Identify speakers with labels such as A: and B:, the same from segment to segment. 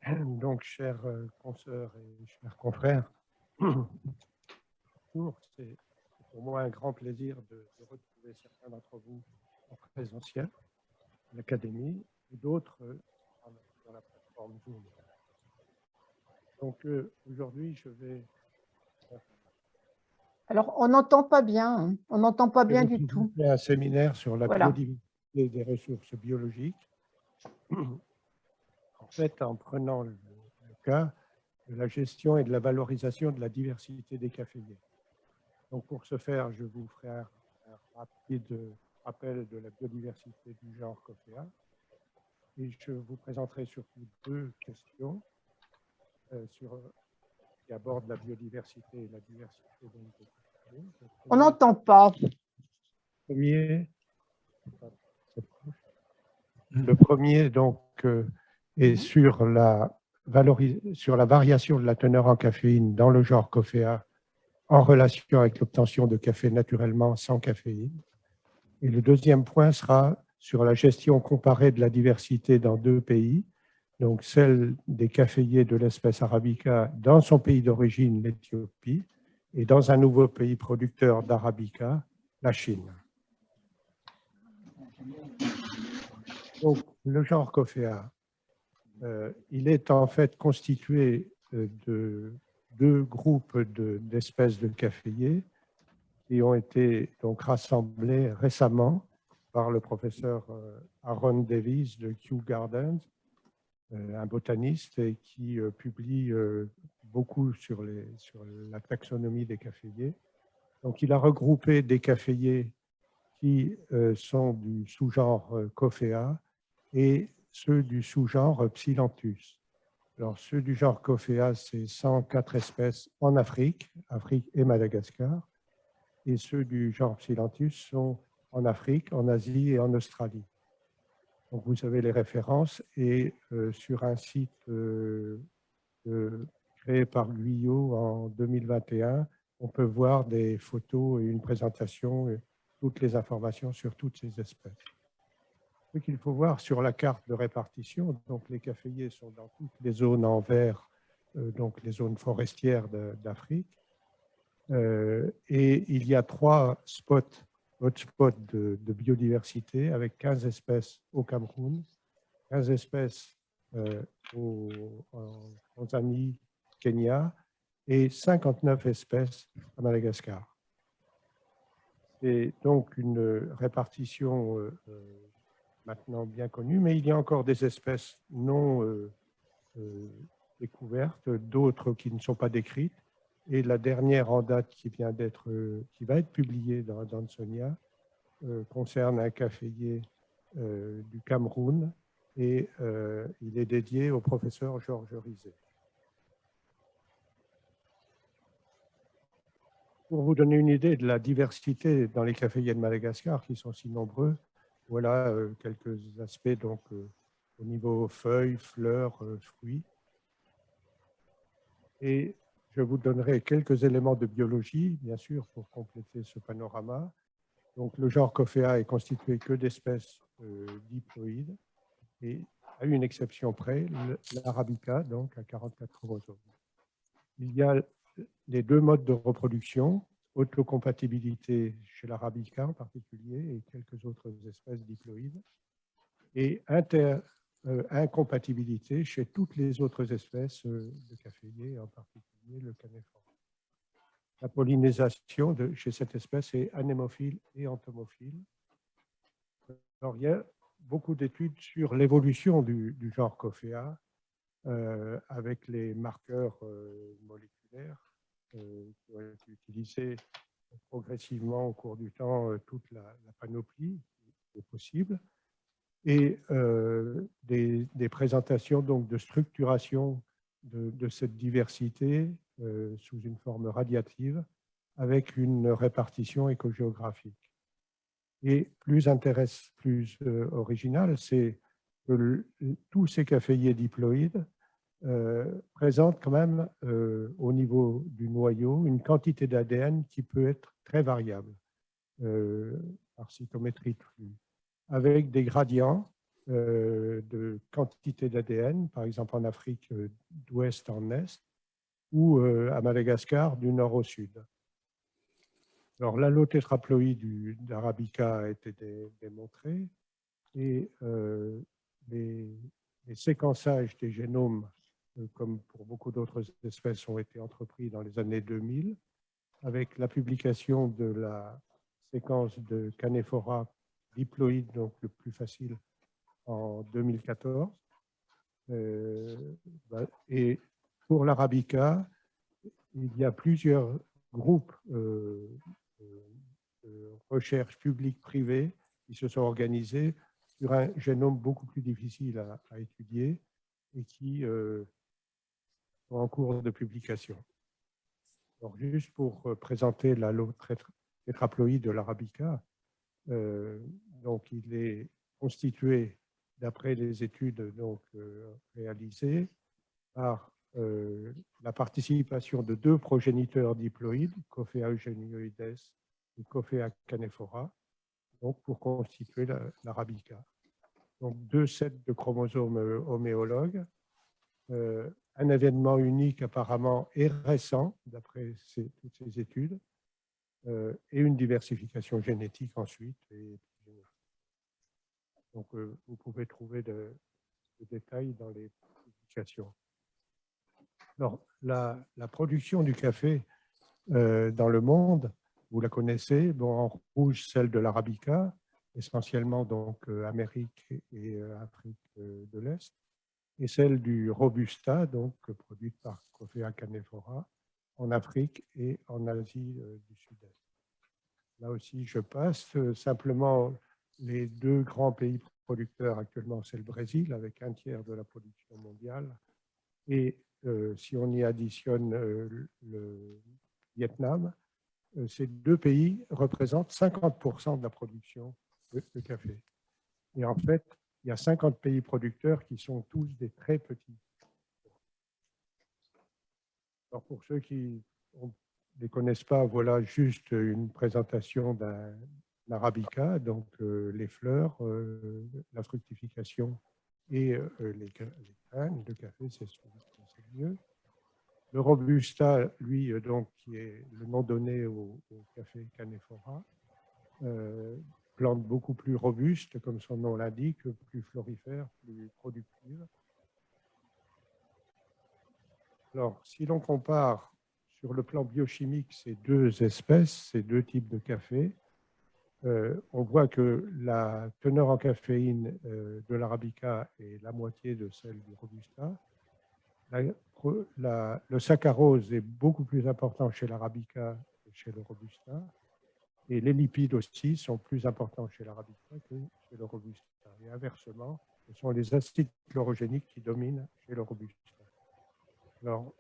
A: Donc, chers consoeurs et chers confrères, c'est pour moi un grand plaisir de retrouver certains d'entre vous en présentiel à l'Académie et d'autres sur la plateforme Zoom. Donc, aujourd'hui, je vais...
B: Alors, on n'entend pas bien, hein. On n'entend pas bien du tout.
A: un séminaire sur la
B: Voilà.
A: biodiversité des ressources biologiques. En fait, en prenant le cas de la gestion et de la valorisation de la diversité des caféiers. Donc, pour ce faire, je vous ferai un rapide rappel de la biodiversité du genre Coffea. Et je vous présenterai surtout deux questions qui abordent la biodiversité et la diversité des caféiers.
B: On n'entend pas.
A: Le premier, donc, est sur la variation de la teneur en caféine dans le genre Coffea en relation avec l'obtention de café naturellement sans caféine. Et le deuxième point sera sur la gestion comparée de la diversité dans deux pays, donc celle des caféiers de l'espèce arabica dans son pays d'origine, l'Éthiopie, et dans un nouveau pays producteur d'arabica, la Chine. Donc, le genre Coffea, il est en fait constitué de deux groupes d'espèces de caféiers qui ont été donc rassemblés récemment par le professeur Aaron Davis de Kew Gardens, un botaniste et qui publie beaucoup sur la taxonomie des caféiers. Donc, il a regroupé des caféiers qui sont du sous-genre Coffea et ceux du sous-genre Psilanthus. Alors, ceux du genre Coffea, c'est 104 espèces en Afrique et Madagascar. Et ceux du genre Psilanthus sont en Afrique, en Asie et en Australie. Donc, vous avez les références et sur un site créé par Guyot en 2021, on peut voir des photos et une présentation et toutes les informations sur toutes ces espèces. Ce qu'il faut voir sur la carte de répartition, donc les caféiers sont dans toutes les zones en vert, donc les zones forestières d'Afrique. Et il y a 3 hotspots de biodiversité avec 15 espèces au Cameroun, 15 espèces en Tanzanie, Kenya et 59 espèces à Madagascar. C'est donc une répartition maintenant bien connue, mais il y a encore des espèces non découvertes, d'autres qui ne sont pas décrites. Et la dernière en date qui va être publiée dans Dansonia concerne un caféier du Cameroun et il est dédié au professeur Georges Rizet. Pour vous donner une idée de la diversité dans les caféiers de Madagascar, qui sont si nombreux, voilà quelques aspects donc, au niveau feuilles, fleurs, fruits. Et je vous donnerai quelques éléments de biologie, bien sûr, pour compléter ce panorama. Donc, le genre Coffea est constitué que d'espèces diploïdes, et à une exception près, l'arabica, donc à 44 chromosomes. Il y a les deux modes de reproduction, autocompatibilité chez l'arabica en particulier et quelques autres espèces diploïdes, et incompatibilité chez toutes les autres espèces de caféiers, en particulier le canéphore. La pollinisation chez cette espèce est anémophile et entomophile. Alors, il y a beaucoup d'études sur l'évolution du genre Coffea avec les marqueurs moléculaires qui ont été utilisés progressivement au cours du temps, toute la panoplie qui est possible, et des présentations donc, de structuration de cette diversité sous une forme radiative avec une répartition écogéographique. Et plus original, c'est que tous ces caféiers diploïdes présentent quand même au niveau du noyau une quantité d'ADN qui peut être très variable par cytométrie de flux, avec des gradients de quantité d'ADN, par exemple en Afrique d'ouest en est, ou à Madagascar du nord au sud. Alors, l'allotétraploïde d'Arabica a été démontré et les séquençages des génomes, comme pour beaucoup d'autres espèces, ont été entrepris dans les années 2000 avec la publication de la séquence de Canephora diploïde, donc le plus facile, en 2014. Et pour l'Arabica, il y a plusieurs groupes de recherche publique-privée qui se sont organisés sur un génome beaucoup plus difficile à étudier et qui sont en cours de publication. Alors, juste pour présenter l'allotétraploïde de l'Arabica, donc il est constitué, d'après les études donc, réalisées, par la participation de deux progéniteurs diploïdes, Coffea eugenioides et Coffea canephora, donc pour constituer l'Arabica. Donc deux sets de chromosomes homéologues, un événement unique apparemment et récent, d'après toutes ces études, et une diversification génétique ensuite. Donc vous pouvez trouver de détails dans les publications. Alors, la production du café dans le monde, vous la connaissez, bon, en rouge, celle de l'Arabica, essentiellement donc Amérique et Afrique de l'Est, et celle du Robusta, donc produite par Coffea canephora, en Afrique et en Asie du Sud-Est. Là aussi, je passe. Simplement, les deux grands pays producteurs actuellement, c'est le Brésil, avec un tiers de la production mondiale, et si on y additionne le Vietnam, ces deux pays représentent 50% de la production de café. Et en fait, il y a 50 pays producteurs qui sont tous des très petits. Alors pour ceux qui ne les connaissent pas, voilà juste une présentation d'un arabica, donc les fleurs, la fructification et les graines de café, c'est ce qu'on sait mieux. Le Robusta, lui, donc, qui est le nom donné au café Canephora, plante beaucoup plus robuste, comme son nom l'indique, plus florifère, plus productive. Alors, si l'on compare sur le plan biochimique ces deux espèces, ces deux types de café, on voit que la teneur en caféine de l'Arabica est la moitié de celle du Robusta. Le saccharose est beaucoup plus important chez l'Arabica que chez le Robusta. Et les lipides aussi sont plus importants chez l'Arabica que chez le Robusta. Et inversement, ce sont les acides chlorogéniques qui dominent chez le Robusta. Alors,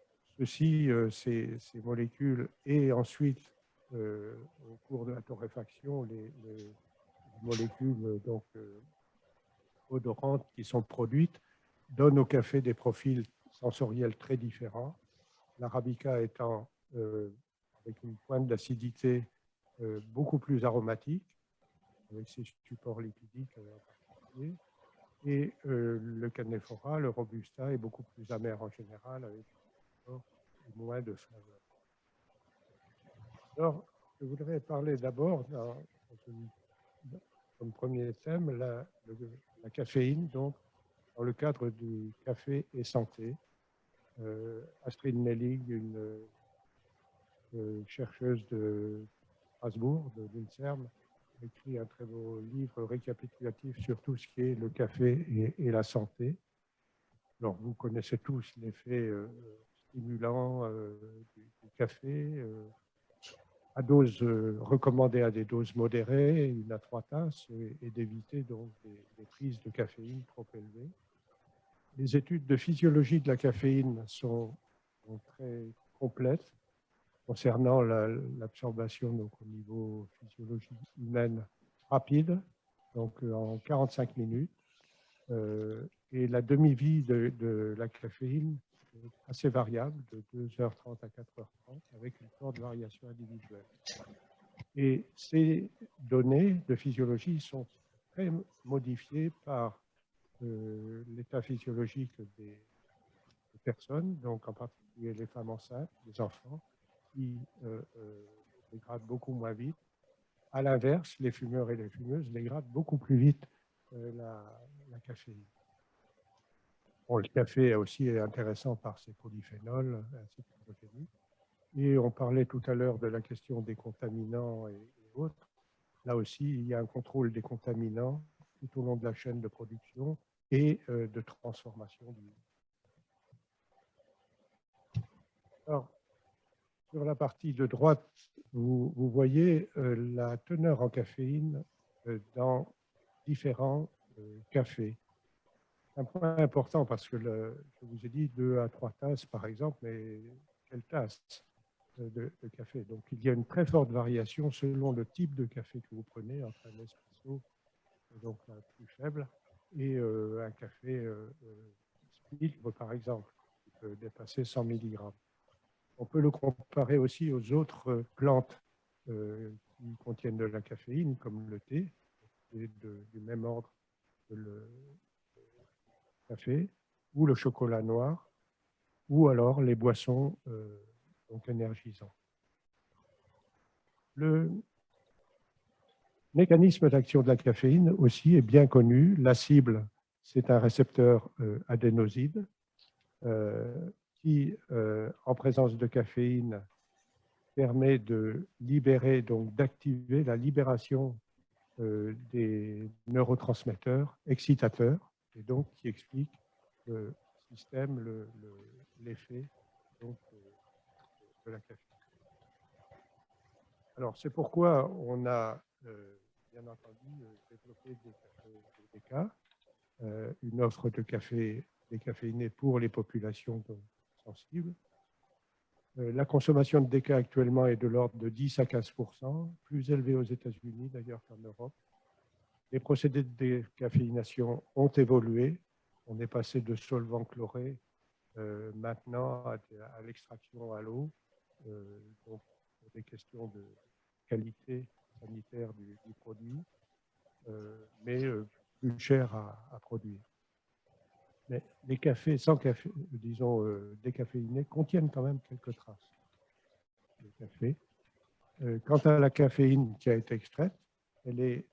A: ces molécules et ensuite, au cours de la torréfaction, les molécules donc, odorantes qui sont produites donnent au café des profils sensoriels très différents. L'Arabica étant avec une pointe d'acidité beaucoup plus aromatique, avec ses supports lipidiques en particulier, et le Canephora, le Robusta, est beaucoup plus amer en général, avec moins de flaveur. Alors, je voudrais parler d'abord, comme premier thème, la caféine, donc, dans le cadre du café et santé. Astrid Nellig, une chercheuse de Strasbourg, de l'INSERM, a écrit un très beau livre récapitulatif sur tout ce qui est le café et la santé. Alors, vous connaissez tous l'effet stimulant du café, à dose recommandée à des doses modérées, 1 à 3 tasses, et d'éviter donc des prises de caféine trop élevées. Les études de physiologie de la caféine sont très complètes concernant l'absorption au niveau physiologie humaine rapide, donc en 45 minutes. Et la demi-vie de la caféine est assez variable, de 2h30 à 4h30, avec une forte variation individuelle. Et ces données de physiologie sont très modifiées par l'état physiologique des personnes, donc en particulier les femmes enceintes, les enfants, qui dégradent beaucoup moins vite. À l'inverse, les fumeurs et les fumeuses dégradent beaucoup plus vite la caféine. Bon, le café aussi est intéressant par ses polyphénols, ainsi que l'hydrogénie. Et on parlait tout à l'heure de la question des contaminants et autres. Là aussi, il y a un contrôle des contaminants tout au long de la chaîne de production et de transformation du. Alors, sur la partie de droite, vous voyez la teneur en caféine dans différents cafés. Un point important parce que je vous ai dit 2 à 3 tasses par exemple, mais quelle tasse de café? Donc il y a une très forte variation selon le type de café que vous prenez entre un espresso, donc la plus faible, et un café filtre par exemple, qui peut dépasser 100 mg. On peut le comparer aussi aux autres plantes qui contiennent de la caféine, comme le thé, et du même ordre que le café, ou le chocolat noir, ou alors les boissons donc énergisantes. Le mécanisme d'action de la caféine aussi est bien connu. La cible, c'est un récepteur adénoside qui, en présence de caféine, permet de libérer, donc d'activer la libération des neurotransmetteurs excitateurs, et donc qui explique le système, l'effet de la caféine. Alors, c'est pourquoi on a bien entendu développé des cafés DK, une offre de café décaféiné pour les populations sensibles. La consommation de DK actuellement est de l'ordre de 10 à 15%, plus élevée aux États-Unis d'ailleurs qu'en Europe. Les procédés de décaféination ont évolué. On est passé de solvants chlorés maintenant à l'extraction à l'eau, donc pour des questions de qualité sanitaire du produit, mais plus cher à produire. Mais les cafés sans café, disons décaféinés, contiennent quand même quelques traces de café. Quant à la caféine qui a été extraite, elle est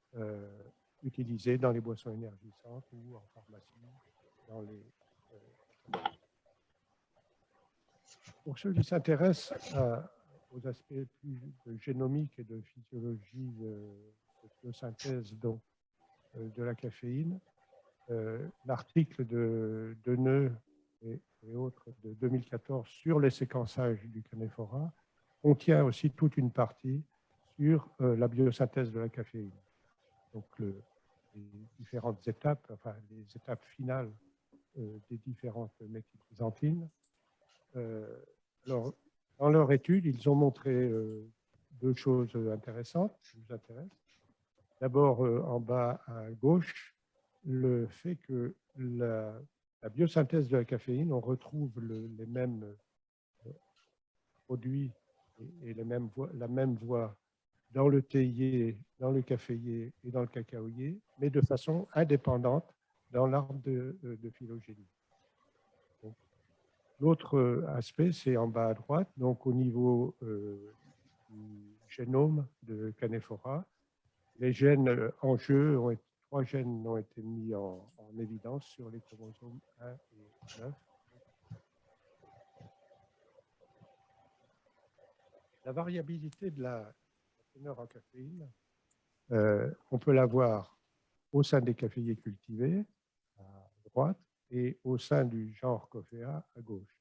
A: utilisée dans les boissons énergisantes ou en pharmacie, dans les. Pour ceux qui s'intéressent aux aspects plus génomiques et de physiologie de biosynthèse donc, de la caféine, l'article de Deneux et autres de 2014 sur les séquençages du Canephora contient aussi toute une partie sur la biosynthèse de la caféine. Donc les différentes étapes, enfin les étapes finales des différentes méthylxanthines. Alors, dans leur étude, ils ont montré deux choses intéressantes qui nous intéressent. D'abord, en bas à gauche, le fait que la biosynthèse de la caféine, on retrouve les mêmes produits et la même voie dans le théier, dans le caféier et dans le cacaoyer, mais de façon indépendante dans l'arbre de phylogénie. L'autre aspect, c'est en bas à droite, donc au niveau du génome de Canephora. Les gènes en jeu, trois gènes ont été mis en évidence sur les chromosomes 1 et 9. La variabilité de la teneur en caféine, on peut la voir au sein des caféiers cultivés, à droite, et au sein du genre Coffea, à gauche.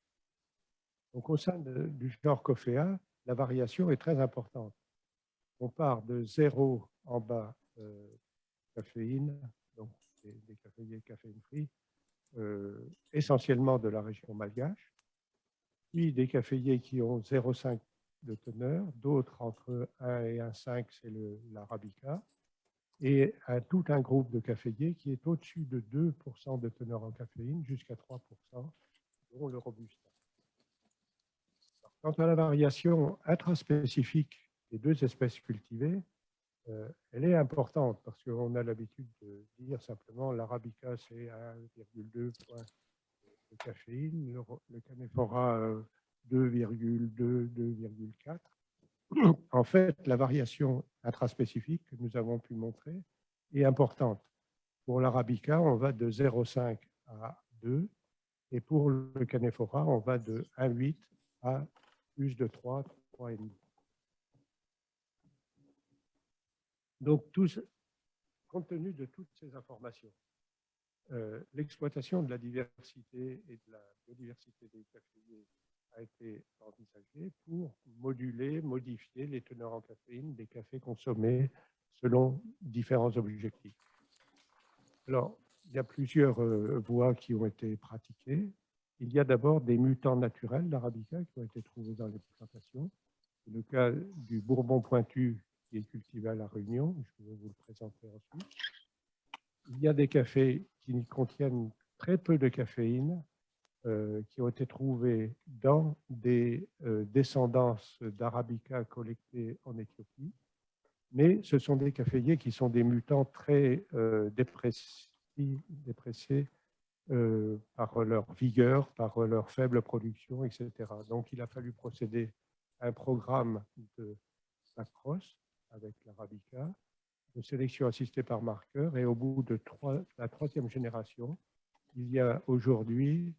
A: Donc, au sein du genre Coffea, la variation est très importante. On part de 0 en bas caféine, donc des caféiers caféine-free, essentiellement de la région malgache, puis des caféiers qui ont 0,5 de teneur, d'autres entre 1 et 1,5, c'est l'arabica, et tout un groupe de caféiers qui est au-dessus de 2% de teneur en caféine jusqu'à 3%, dont le robusta. Quant à la variation intraspécifique des deux espèces cultivées, Elle est importante parce qu'on a l'habitude de dire simplement l'arabica, c'est 1,2 points de caféine, le canephora 2,2, 2,4. En fait, la variation intraspécifique que nous avons pu montrer est importante. Pour l'arabica, on va de 0,5 à 2, et pour le canephora, on va de 1,8 à plus de 3, 3,5. Donc, compte tenu de toutes ces informations, l'exploitation de la diversité et de la biodiversité des caféiers a été envisagée pour moduler, modifier les teneurs en caféine des cafés consommés selon différents objectifs. Alors, il y a plusieurs voies qui ont été pratiquées. Il y a d'abord des mutants naturels d'arabica qui ont été trouvés dans les plantations. C'est le cas du bourbon pointu qui est cultivé à La Réunion. Je vais vous le présenter ensuite. Il y a des cafés qui contiennent très peu de caféine, qui ont été trouvés dans des descendances d'arabica collectées en Éthiopie. Mais ce sont des caféiers qui sont des mutants très dépréciés par leur vigueur, par leur faible production, etc. Donc, il a fallu procéder à un programme de cross avec l'arabica, de sélection assistée par marqueur, et au bout de la troisième génération, il y a aujourd'hui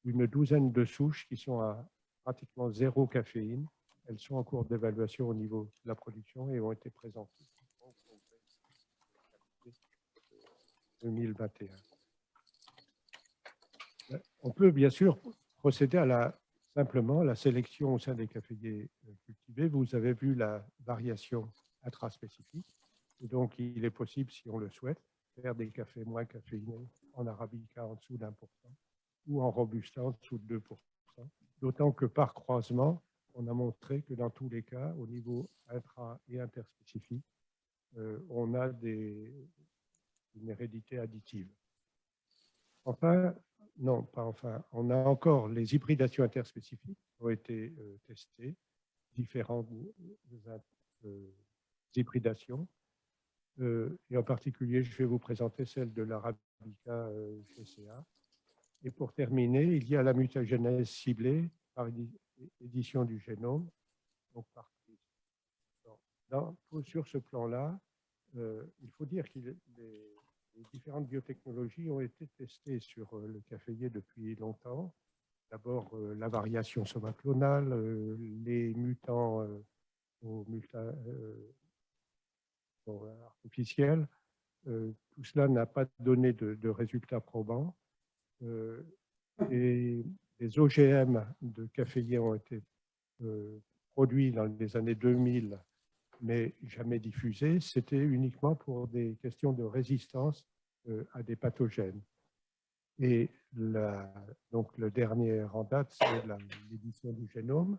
A: une douzaine de souches qui sont à pratiquement zéro caféine. Elles sont en cours d'évaluation au niveau de la production et ont été présentées en congrès 2021. On peut bien sûr procéder simplement à la sélection au sein des caféiers cultivés. Vous avez vu la variation intraspécifique. Et donc, il est possible, si on le souhaite, faire des cafés moins caféinés en arabica en dessous d'1% ou en robusta en dessous de 2%. D'autant que par croisement, on a montré que dans tous les cas, au niveau intra- et interspécifique, on a une hérédité additive. Enfin, non, pas enfin, on a encore les hybridations interspécifiques qui ont été testées, différentes hybridations. Et en particulier, je vais vous présenter celle de l'arabica GCA. Et pour terminer, il y a la mutagénèse ciblée par édition du génome. Donc sur ce plan-là, il faut dire que les différentes biotechnologies ont été testées sur le caféier depuis longtemps. D'abord, la variation somaclonale, les mutants artificiels. Tout cela n'a pas donné de résultats probants. Et les OGM de caféiers ont été produits dans les années 2000, mais jamais diffusés. C'était uniquement pour des questions de résistance à des pathogènes. Et donc le dernier en date, c'est l'édition du génome.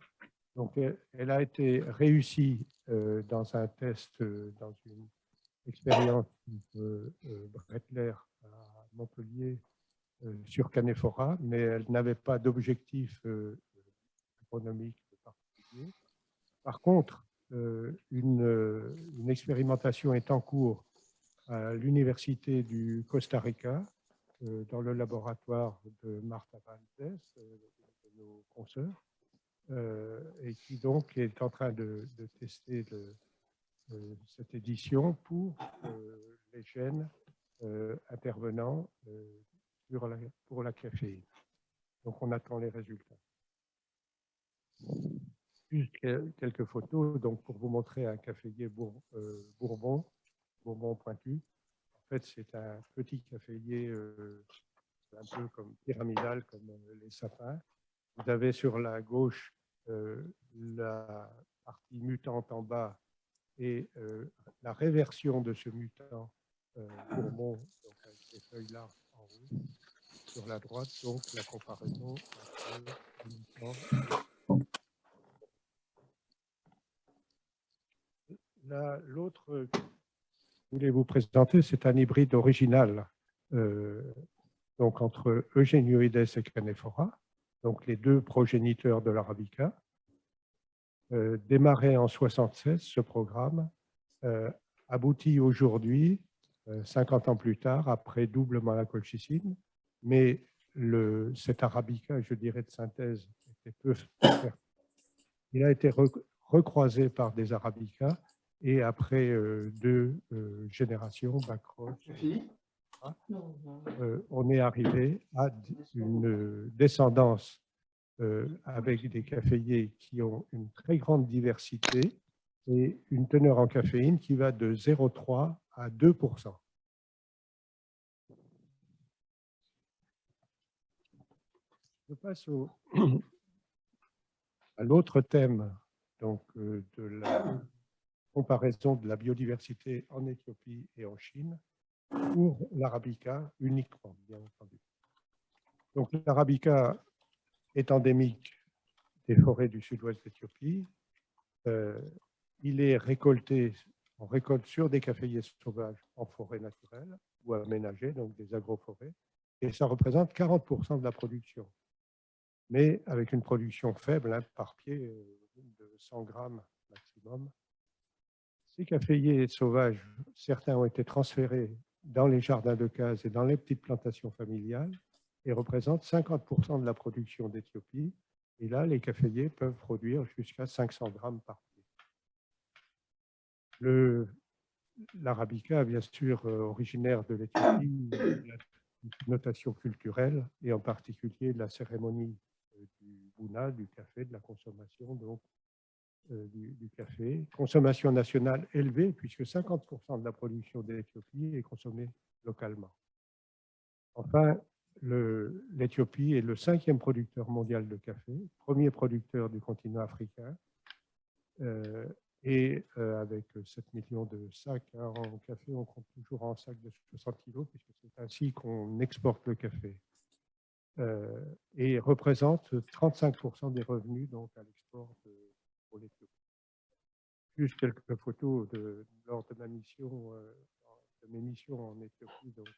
A: Donc elle a été réussie dans un test, dans une expérience de Brettler à Montpellier, sur Canephora, mais elle n'avait pas d'objectif agronomique particulier. Par contre, une expérimentation est en cours à l'Université du Costa Rica, dans le laboratoire de Marta Valdez, de nos consoeurs, et qui donc est en train de tester cette édition pour les gènes intervenants pour la caféine. Donc, on attend les résultats. Juste quelques photos donc, pour vous montrer un caféier bourbon pointu. En fait, c'est un petit caféier un peu comme pyramidal, comme les sapins. Vous avez sur la gauche la partie mutante en bas et la réversion de ce mutant bourbon, donc avec les feuilles larges en rouge. Sur la droite, donc, la comparaison entre le mutant. L'autre que je voulais vous présenter, c'est un hybride original donc entre Eugenioides et Canephora, donc les deux progéniteurs de l'arabica. Démarré en 1976, ce programme aboutit aujourd'hui, 50 ans plus tard, après doublement la colchicine, mais cet arabica, je dirais de synthèse, était peu fertile. Il a été recroisé par des arabicas et après deux générations, Bacroche, on est arrivé à une descendance avec des caféiers qui ont une très grande diversité et une teneur en caféine qui va de 0,3 à 2%. Je passe à l'autre thème donc, de la comparaison de la biodiversité en Éthiopie et en Chine pour l'arabica uniquement, bien entendu. Donc l'arabica est endémique des forêts du sud-ouest d'Éthiopie. Il est récolté, on récolte sur des caféiers sauvages en forêt naturelle ou aménagée, donc des agroforêts, et ça représente 40% de la production, mais avec une production faible, hein, par pied, de 100 grammes maximum. Ces caféiers sauvages, certains ont été transférés dans les jardins de cases et dans les petites plantations familiales et représentent 50% de la production d'Éthiopie. Et là, les caféiers peuvent produire jusqu'à 500 grammes par pied. L'arabica, bien sûr, originaire de l'Éthiopie, a une notation culturelle et en particulier de la cérémonie du bouna, du café, de la consommation donc, du café. Consommation nationale élevée puisque 50% de la production de l'Éthiopie est consommée localement. Enfin, l'Éthiopie est le 5e producteur mondial de café, premier producteur du continent africain, et avec 7 millions de sacs hein, en café, on compte toujours en sacs de 60 kg, puisque c'est ainsi qu'on exporte le café, et représente 35% des revenus donc, à l'export pour l'Éthiopie. Juste quelques photos lors de ma mission, de mes missions en Éthiopie, donc,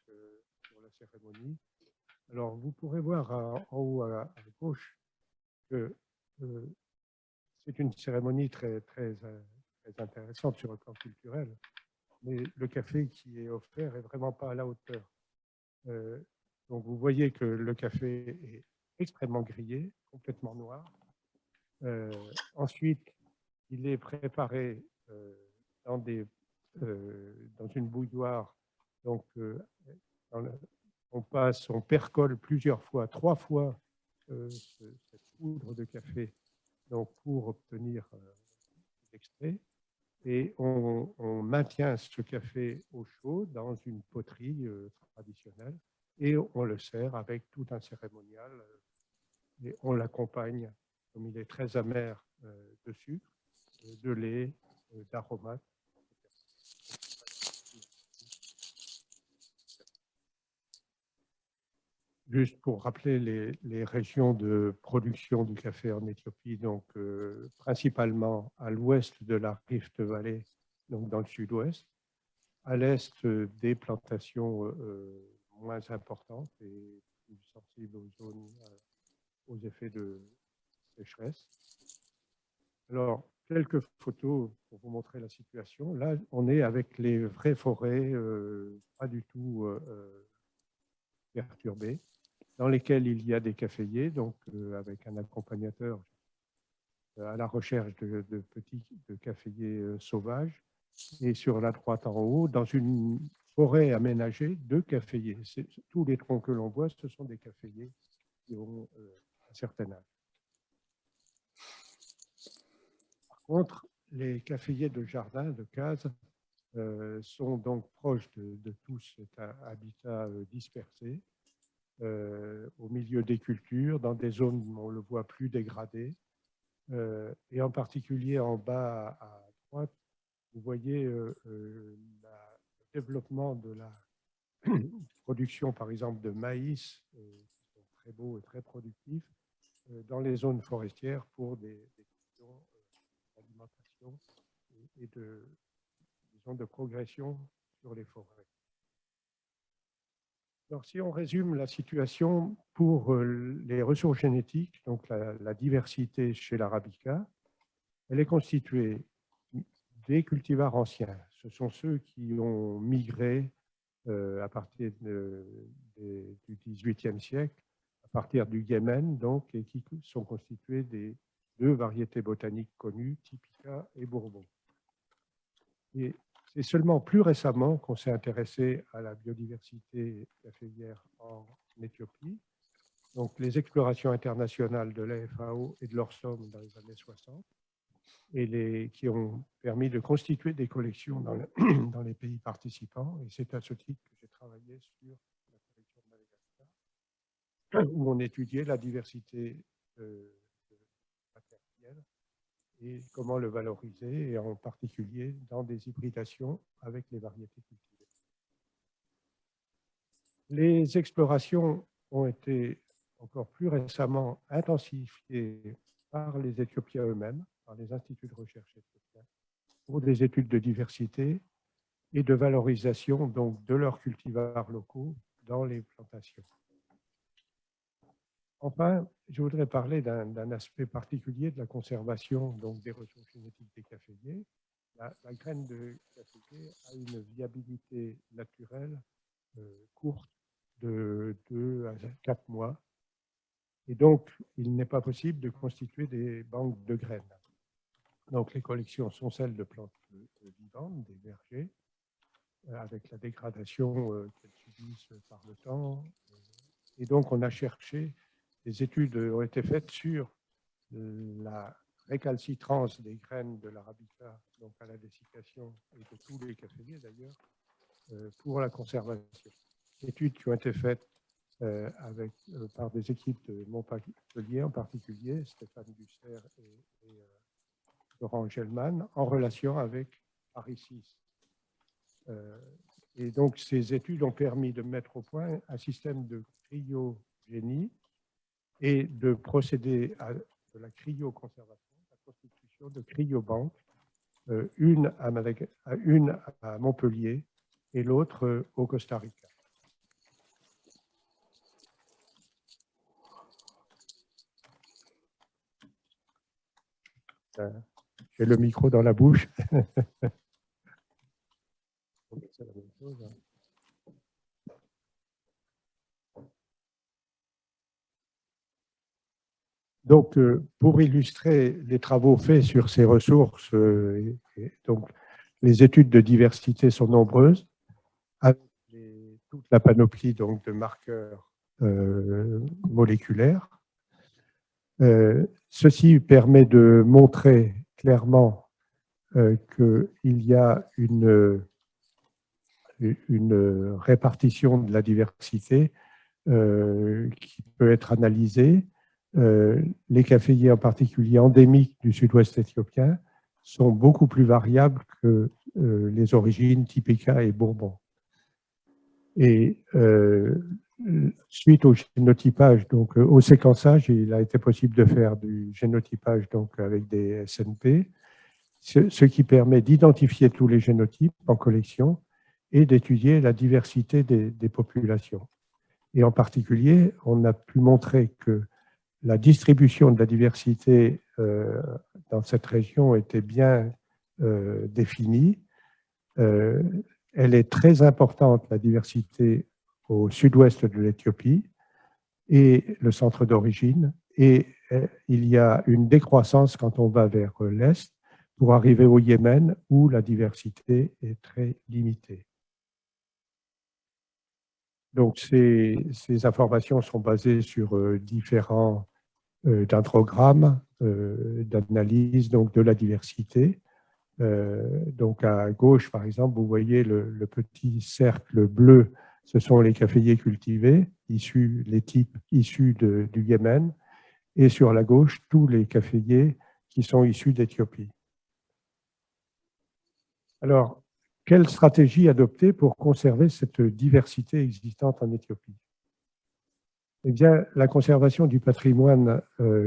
A: pour la cérémonie. Alors, vous pourrez voir en haut à gauche que c'est une cérémonie très intéressante sur le plan culturel, mais le café qui est offert est vraiment pas à la hauteur. Donc, vous voyez que le café est extrêmement grillé, complètement noir. Ensuite, il est préparé dans une bouilloire. Donc, on percole plusieurs fois, 3 fois cette poudre de café donc pour obtenir l'extrait. Et on maintient ce café au chaud dans une poterie traditionnelle et on le sert avec tout un cérémonial et on l'accompagne, comme il est très amer, de sucre, de lait, d'aromates. Juste pour rappeler les régions de production du café en Éthiopie, donc principalement à l'ouest de la Rift Valley, donc dans le sud-ouest, à l'est des plantations moins importantes et plus sensibles aux zones, aux effets de sécheresse. Alors, quelques photos pour vous montrer la situation. Là, on est avec les vraies forêts, pas du tout perturbées, dans lesquels il y a des caféiers, donc avec un accompagnateur à la recherche de caféiers sauvages. Et sur la droite en haut, dans une forêt aménagée, 2 caféiers. Tous les troncs que l'on voit, ce sont des caféiers qui ont un certain âge. Par contre, les caféiers de jardin, de cases, sont donc proches de tout cet habitat dispersé. Au milieu des cultures, dans des zones où on le voit plus dégradées. Et en particulier en bas à droite, vous voyez le développement de la production, par exemple, de maïs, qui sont très beaux et très productifs, dans les zones forestières pour des questions d'alimentation et de progression sur les forêts. Alors, si on résume la situation pour les ressources génétiques, donc la diversité chez l'arabica, elle est constituée des cultivars anciens, ce sont ceux qui ont migré à partir du XVIIIe siècle, à partir du Yémen, donc, et qui sont constitués des deux variétés botaniques connues, Typica et Bourbon. Et c'est seulement plus récemment qu'on s'est intéressé à la biodiversité caféière en Éthiopie. Donc, les explorations internationales de la FAO et de l'ORSOM dans les années 60, et qui ont permis de constituer des collections dans les pays participants. Et c'est à ce titre que j'ai travaillé sur la collection de Madagascar, où on étudiait la diversité matérielle et comment le valoriser, et en particulier dans des hybridations avec les variétés cultivées. Les explorations ont été encore plus récemment intensifiées par les Éthiopiens eux-mêmes, par les instituts de recherche éthiopiens, pour des études de diversité et de valorisation donc, de leurs cultivars locaux dans les plantations. Enfin, je voudrais parler d'un aspect particulier de la conservation donc, des ressources génétiques des caféiers. La graine de caféier a une viabilité naturelle courte de 2 à 4 mois. Et donc, il n'est pas possible de constituer des banques de graines. Donc, les collections sont celles de plantes vivantes, des vergers, avec la dégradation qu'elles subissent par le temps. Et donc, on a cherché, des études ont été faites sur la récalcitrance des graines de l'arabica, donc à la dessiccation, et de tous les caféiers d'ailleurs, pour la conservation. Études qui ont été faites par des équipes de Montpellier en particulier, Stéphane Dussert et Laurent Gelman, en relation avec Paris-6. Et donc, ces études ont permis de mettre au point un système de cryogénie et de procéder à de la cryoconservation, la constitution de cryobanques, une à Montpellier et l'autre au Costa Rica. J'ai le micro dans la bouche. C'est la même chose. Donc, pour illustrer les travaux faits sur ces ressources, donc, les études de diversité sont nombreuses, avec toute la panoplie donc, de marqueurs moléculaires. Ceci permet de montrer clairement qu'il y a une répartition de la diversité qui peut être analysée. Les caféiers, en particulier endémiques du sud-ouest éthiopien, sont beaucoup plus variables que les origines Typica et Bourbon. Et suite au génotypage, donc au séquençage, il a été possible de faire du génotypage donc, avec des SNP, ce qui permet d'identifier tous les génotypes en collection et d'étudier la diversité des populations. Et en particulier, on a pu montrer que la distribution de la diversité dans cette région était bien définie. Elle est très importante, la diversité au sud-ouest de l'Éthiopie et le centre d'origine. Et il y a une décroissance quand on va vers l'est pour arriver au Yémen où la diversité est très limitée. Donc, ces informations sont basées sur différents dendrogrammes d'analyse de la diversité. Donc, à gauche, par exemple, vous voyez le petit cercle bleu, ce sont les caféiers cultivés, les types issus du Yémen, et sur la gauche, tous les caféiers qui sont issus d'Éthiopie. Alors, quelle stratégie adopter pour conserver cette diversité existante en Éthiopie? Eh bien, la conservation du patrimoine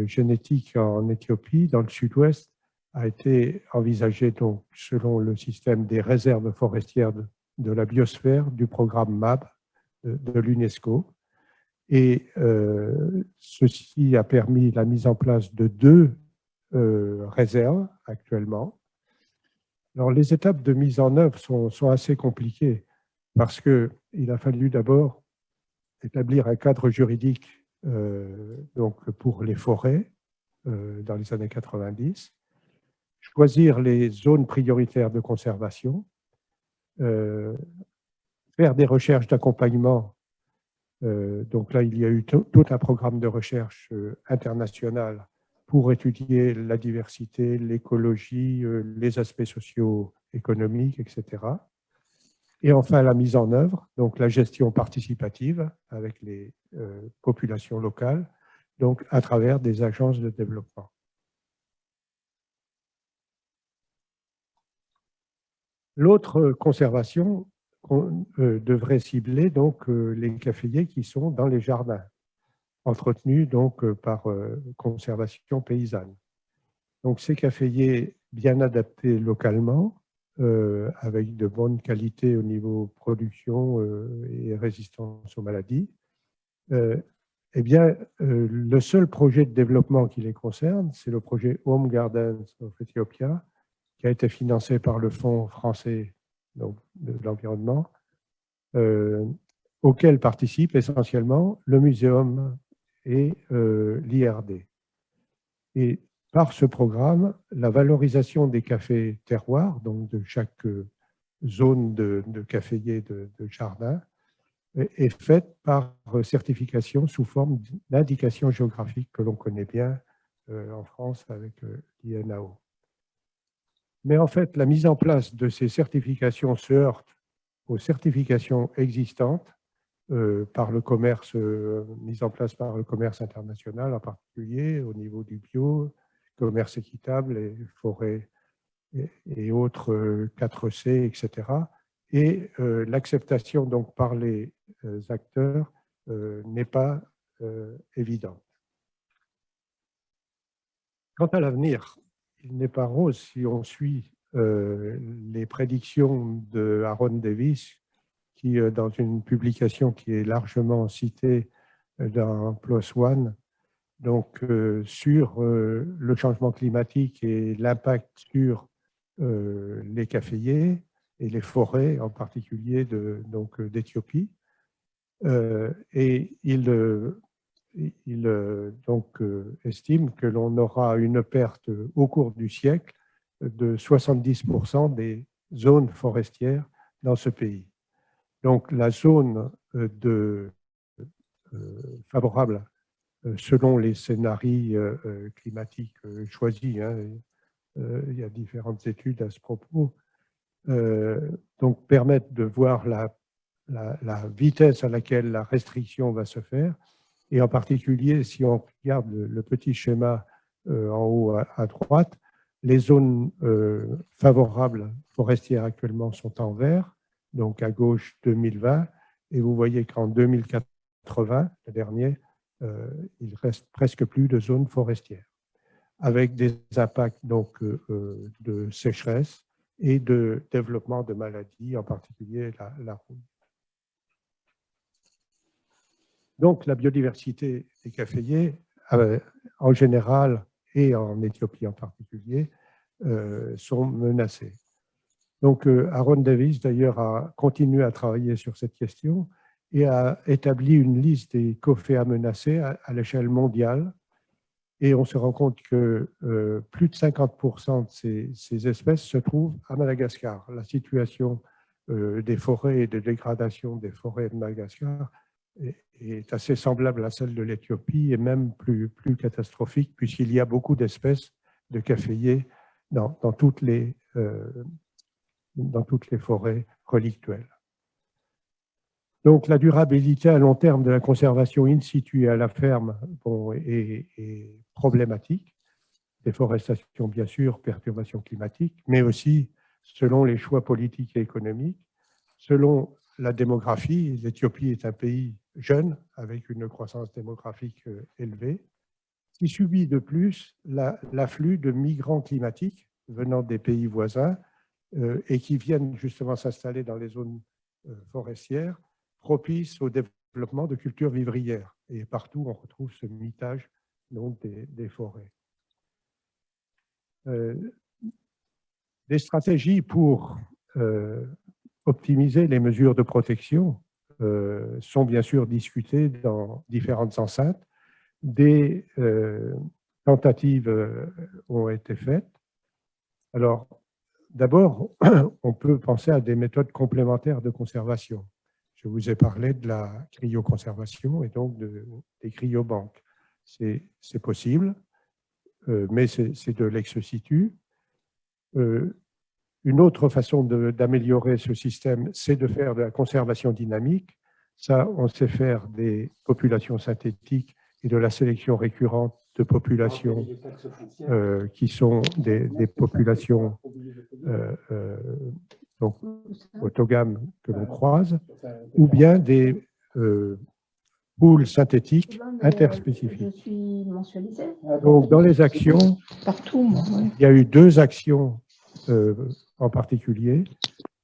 A: génétique en Éthiopie, dans le sud-ouest, a été envisagée donc, selon le système des réserves forestières de la biosphère du programme MAB de l'UNESCO. Et ceci a permis la mise en place de 2 réserves actuellement. Alors, les étapes de mise en œuvre sont assez compliquées parce qu'il a fallu d'abord établir un cadre juridique donc pour les forêts dans les années 90, choisir les zones prioritaires de conservation, faire des recherches d'accompagnement. Donc là, il y a eu tout un programme de recherche international pour étudier la diversité, l'écologie, les aspects socio-économiques, etc. Et enfin, la mise en œuvre, donc la gestion participative avec les populations locales, donc à travers des agences de développement. L'autre conservation devrait cibler donc les caféiers qui sont dans les jardins, entretenus donc par conservation paysanne. Donc ces caféiers bien adaptés localement, avec de bonnes qualités au niveau production et résistance aux maladies, eh bien, le seul projet de développement qui les concerne, c'est le projet Home Gardens of Ethiopia, qui a été financé par le Fonds français donc, de l'environnement, auquel participent essentiellement le muséum et l'IRD. Et par ce programme, la valorisation des cafés terroirs, donc de chaque zone de caféier de jardin, est faite par certification sous forme d'indication géographique que l'on connaît bien en France avec l'INAO. Mais en fait, la mise en place de ces certifications se heurte aux certifications existantes par le commerce, mises en place par le commerce international, en particulier au niveau du bio, commerce équitable, et forêts et autres 4C, etc. Et l'acceptation donc par les acteurs n'est pas évidente. Quant à l'avenir, il n'est pas rose si on suit les prédictions de Aaron Davis, qui, dans une publication qui est largement citée dans PLOS ONE, donc sur le changement climatique et l'impact sur les caféiers et les forêts, en particulier d'Éthiopie. Et il estime que l'on aura une perte au cours du siècle de 70% des zones forestières dans ce pays. Donc la zone favorable selon les scénarios climatiques choisis, hein, il y a différentes études à ce propos, donc permettent de voir la vitesse à laquelle la restriction va se faire. Et en particulier, si on regarde le petit schéma en haut à droite, les zones favorables forestières actuellement sont en vert, donc à gauche 2020, et vous voyez qu'en 2080, le dernier, il reste presque plus de zones forestières, avec des impacts donc, de sécheresse et de développement de maladies, en particulier la rouille. Donc, la biodiversité des caféiers, en général, et en Éthiopie en particulier, sont menacées. Donc, Aaron Davis, d'ailleurs, a continué à travailler sur cette question et a établi une liste des coféas menacés à l'échelle mondiale. Et on se rend compte que plus de 50% de ces espèces se trouvent à Madagascar. La situation des forêts et de dégradation des forêts de Madagascar est assez semblable à celle de l'Éthiopie et même plus catastrophique, puisqu'il y a beaucoup d'espèces de caféiers dans toutes les forêts relictuelles. Donc, la durabilité à long terme de la conservation in situ à la ferme est problématique. Déforestation, bien sûr, perturbation climatique, mais aussi selon les choix politiques et économiques, selon la démographie. L'Éthiopie est un pays jeune, avec une croissance démographique élevée, qui subit de plus l'afflux de migrants climatiques venant des pays voisins et qui viennent justement s'installer dans les zones forestières propices au développement de cultures vivrières. Et partout, on retrouve ce mitage donc, des forêts. Des stratégies pour optimiser les mesures de protection sont bien sûr discutées dans différentes enceintes. Des tentatives ont été faites. Alors, d'abord, on peut penser à des méthodes complémentaires de conservation. Je vous ai parlé de la cryoconservation et donc des cryobanques. C'est possible, mais c'est de l'ex situ. Une autre façon d'améliorer ce système, c'est de faire de la conservation dynamique. Ça, on sait faire des populations synthétiques et de la sélection récurrente de populations qui sont des populations donc, autogames que l'on croise, ou bien des poules synthétiques interspécifiques.
B: Je suis mensualisée.
A: Donc, dans les actions,
B: Partout, moi, ouais.
A: il y a eu deux actions en particulier.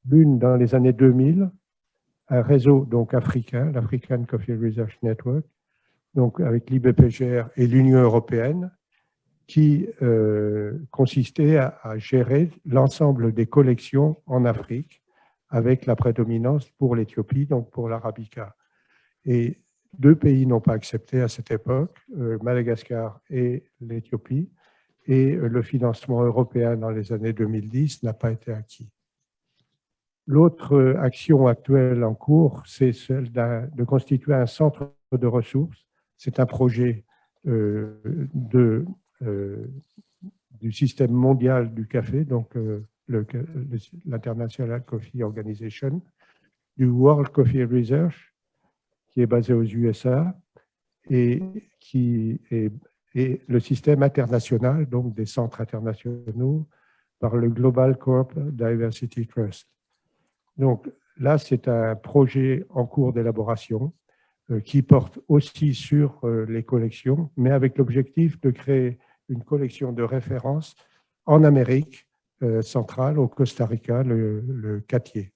A: L'une dans les années 2000, un réseau donc africain, l'African Coffee Research Network, donc avec l'IBPGR et l'Union européenne, qui consistait à gérer l'ensemble des collections en Afrique, avec la prédominance pour l'Éthiopie, donc pour l'Arabica. Et deux pays n'ont pas accepté à cette époque, Madagascar et l'Éthiopie, et le financement européen dans les années 2010 n'a pas été acquis. L'autre action actuelle en cours, c'est celle de constituer un centre de ressources. C'est un projet du système mondial du café, donc l'International Coffee Organization, du World Coffee Research, qui est basé aux USA, et qui est le système international, donc des centres internationaux, par le Global Corp Diversity Trust. Donc là, c'est un projet en cours d'élaboration qui porte aussi sur les collections, mais avec l'objectif de créer une collection de référence en Amérique centrale, au Costa Rica, le Catier.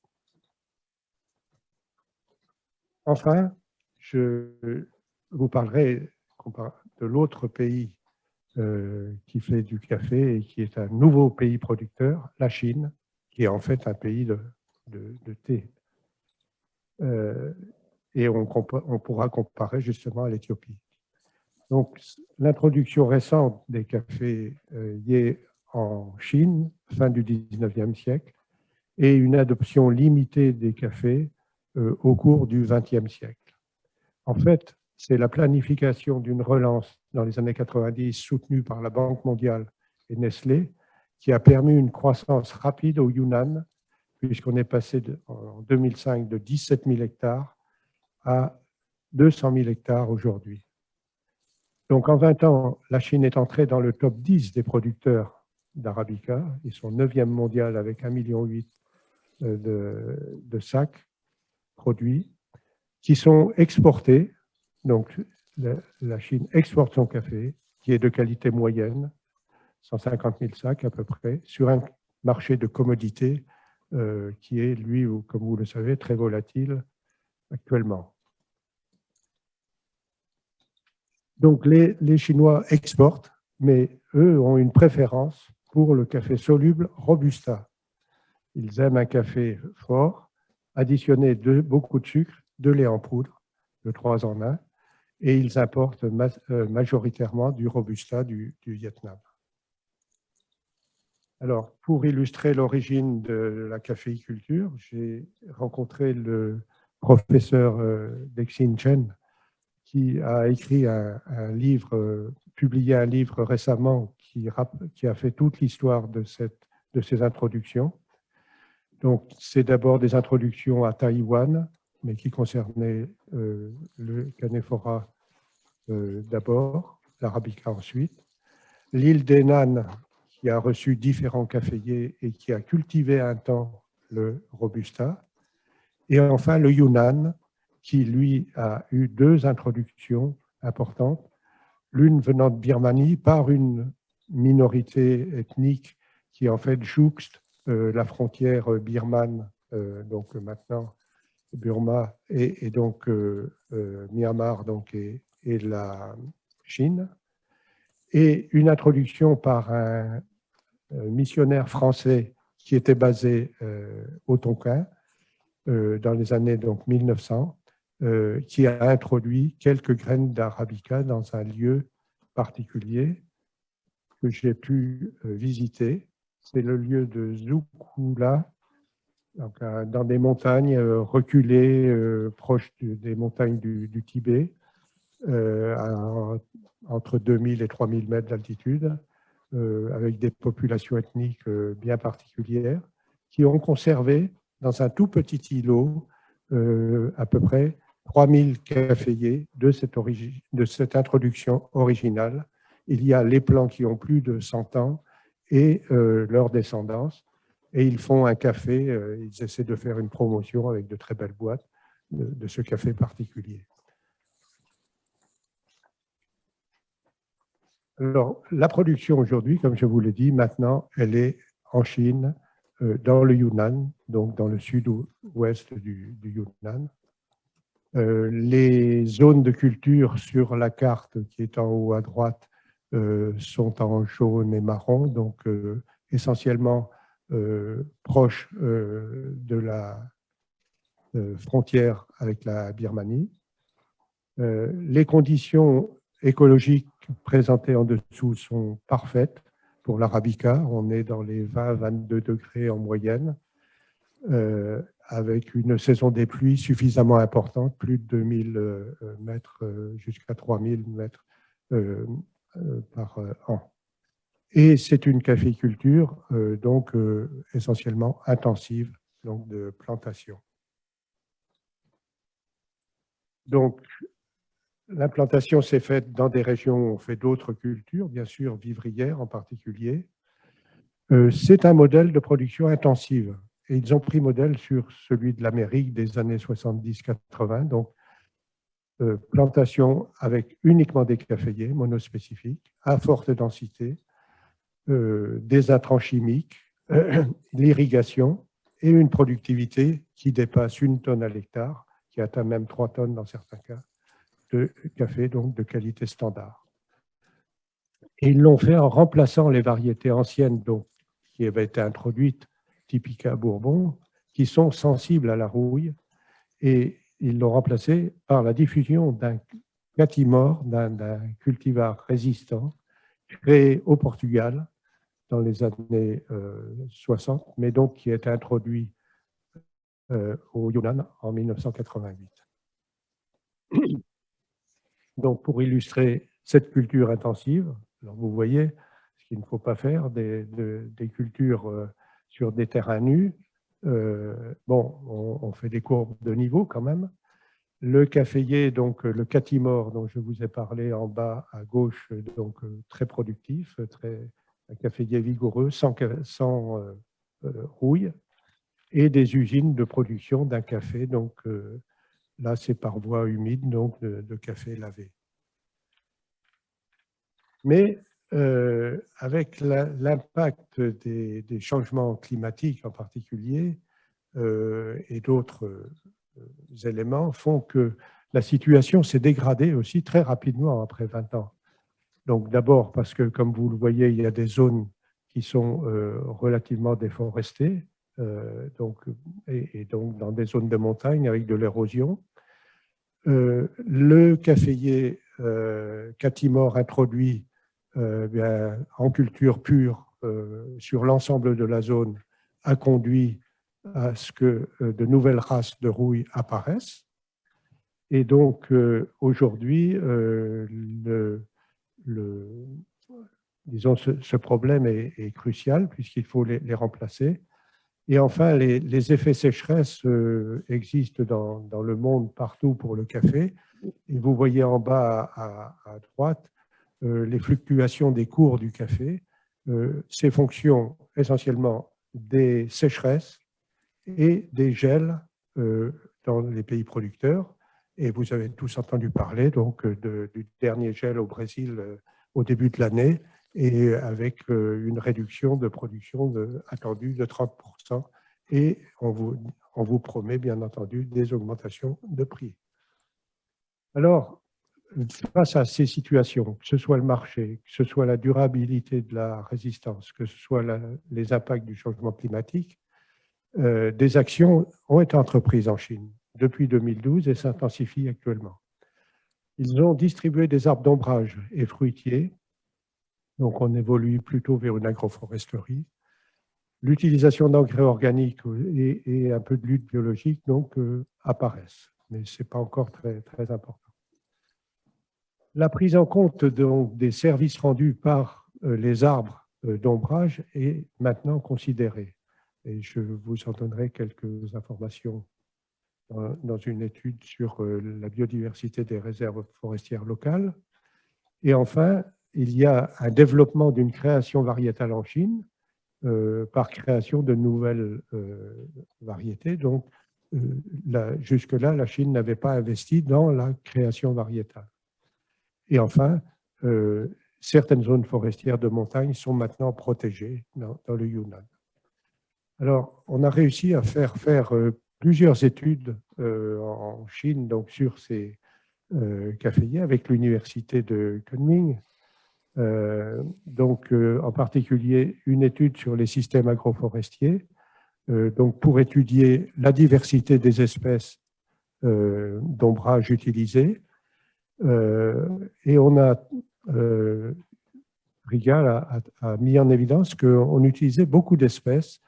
A: Enfin, je vous parlerai de l'autre pays qui fait du café et qui est un nouveau pays producteur, la Chine, qui est en fait un pays de thé. Et on pourra comparer justement à l'Éthiopie. Donc, l'introduction récente des cafés yé en Chine, fin du 19e siècle, et une adoption limitée des cafés au cours du 20e siècle. En fait, c'est la planification d'une relance dans les années 90 soutenue par la Banque mondiale et Nestlé qui a permis une croissance rapide au Yunnan, puisqu'on est passé en 2005 de 17 000 hectares à 200 000 hectares aujourd'hui. Donc en 20 ans, la Chine est entrée dans le top 10 des producteurs d'Arabica. Ils sont 9e mondial avec 1,8 million de sacs produits qui sont exportés. Donc la Chine exporte son café qui est de qualité moyenne, 150 000 sacs à peu près, sur un marché de commodité qui est, lui, comme vous le savez, très volatile actuellement. Donc les Chinois exportent, mais eux ont une préférence pour le café soluble Robusta. Ils aiment un café fort, additionné de beaucoup de sucre, de lait en poudre, de 3 en 1, et ils importent majoritairement du Robusta du Vietnam. Alors, pour illustrer l'origine de la caféiculture, j'ai rencontré le professeur Dexin Chen, qui a écrit un livre, publié un livre récemment qui a fait toute l'histoire de ces introductions. Donc, c'est d'abord des introductions à Taïwan, mais qui concernaient le Canephora d'abord, l'Arabica ensuite, l'île d'Henan, qui a reçu différents caféiers et qui a cultivé un temps le Robusta, et enfin le Yunnan, qui lui a eu 2 introductions importantes, l'une venant de Birmanie par une minorité ethnique qui en fait jouxte la frontière birmane, donc maintenant Burma et donc Myanmar donc, et la Chine, et une introduction par un missionnaire français qui était basé au Tonkin dans les années donc, 1900, qui a introduit quelques graines d'arabica dans un lieu particulier que j'ai pu visiter. C'est le lieu de Zoukoula, donc, dans des montagnes reculées, proches des montagnes du Tibet, entre 2000 et 3000 mètres d'altitude, avec des populations ethniques bien particulières, qui ont conservé dans un tout petit îlot à peu près 3000 caféiers de cette introduction originale. Il y a les plants qui ont plus de 100 ans et leur descendance. Et ils font un café, ils essaient de faire une promotion avec de très belles boîtes de ce café particulier. Alors, la production aujourd'hui, comme je vous l'ai dit, maintenant, elle est en Chine, dans le Yunnan, donc dans le sud-ouest du Yunnan. Les zones de culture sur la carte qui est en haut à droite sont en jaune et marron, donc essentiellement proches de la frontière avec la Birmanie. Les conditions écologiques présentées en dessous sont parfaites pour l'arabica. On est dans les 20-22 degrés en moyenne, avec une saison des pluies suffisamment importante, plus de 2000 mètres jusqu'à 3000 mètres par an. Et c'est une caféiculture donc essentiellement intensive, donc de plantation. Donc, l'implantation s'est faite dans des régions où on fait d'autres cultures, bien sûr vivrières en particulier. C'est un modèle de production intensive. Et ils ont pris modèle sur celui de l'Amérique des années 70-80, donc plantation avec uniquement des caféiers monospécifiques, à forte densité, des intrants chimiques, l'irrigation et une productivité qui dépasse 1 tonne à l'hectare, qui atteint même 3 tonnes dans certains cas, de café donc de qualité standard. Et ils l'ont fait en remplaçant les variétés anciennes donc, qui avaient été introduites, Typica Bourbon, qui sont sensibles à la rouille, et ils l'ont remplacé par la diffusion d'un catimor, d'un cultivar résistant, créé au Portugal dans les années 60, mais donc qui a été introduit au Yunnan en 1988. Donc, pour illustrer cette culture intensive, alors vous voyez ce qu'il ne faut pas faire, des cultures sur des terrains nus. Bon, on fait des courbes de niveau quand même. Le caféier, donc le catimor dont je vous ai parlé en bas à gauche, donc très productif, un caféier vigoureux, sans rouille, et des usines de production d'un café, donc là c'est par voie humide, donc de café lavé. Mais avec l'impact des changements climatiques en particulier et d'autres éléments font que la situation s'est dégradée aussi très rapidement après 20 ans. Donc d'abord parce que, comme vous le voyez, il y a des zones qui sont relativement déforestées, et donc dans des zones de montagne avec de l'érosion. Le caféier catimor introduit en culture pure sur l'ensemble de la zone a conduit à ce que de nouvelles races de rouille apparaissent. Et donc, aujourd'hui, disons, ce problème est crucial puisqu'il faut les remplacer. Et enfin, les effets sécheresse existent dans le monde partout pour le café. Et vous voyez en bas à droite les fluctuations des cours du café. C'est fonction essentiellement des sécheresses et des gels dans les pays producteurs. Et vous avez tous entendu parler donc, du dernier gel au Brésil au début de l'année, et avec une réduction de production attendue de 30%. Et on vous promet, bien entendu, des augmentations de prix. Alors, face à ces situations, que ce soit le marché, que ce soit la durabilité de la résistance, que ce soit les impacts du changement climatique, des actions ont été entreprises en Chine depuis 2012 et s'intensifient actuellement. Ils ont distribué des arbres d'ombrage et fruitiers, donc on évolue plutôt vers une agroforesterie. L'utilisation d'engrais organiques et un peu de lutte biologique donc, apparaissent, mais ce n'est pas encore très, très important. La prise en compte donc, des services rendus par les arbres d'ombrage est maintenant considérée. Et je vous en donnerai quelques informations dans une étude sur la biodiversité des réserves forestières locales. Et enfin, il y a un développement d'une création variétale en Chine par création de nouvelles variétés. Donc, jusque-là, la Chine n'avait pas investi dans la création variétale. Et enfin, certaines zones forestières de montagne sont maintenant protégées dans le Yunnan. Alors, on a réussi à faire plusieurs études en Chine donc, sur ces caféiers avec l'université de Kunming. En particulier, une étude sur les systèmes agroforestiers, donc pour étudier la diversité des espèces d'ombrage utilisées. Et on a, Rigal a mis en évidence qu'on utilisait beaucoup d'espèces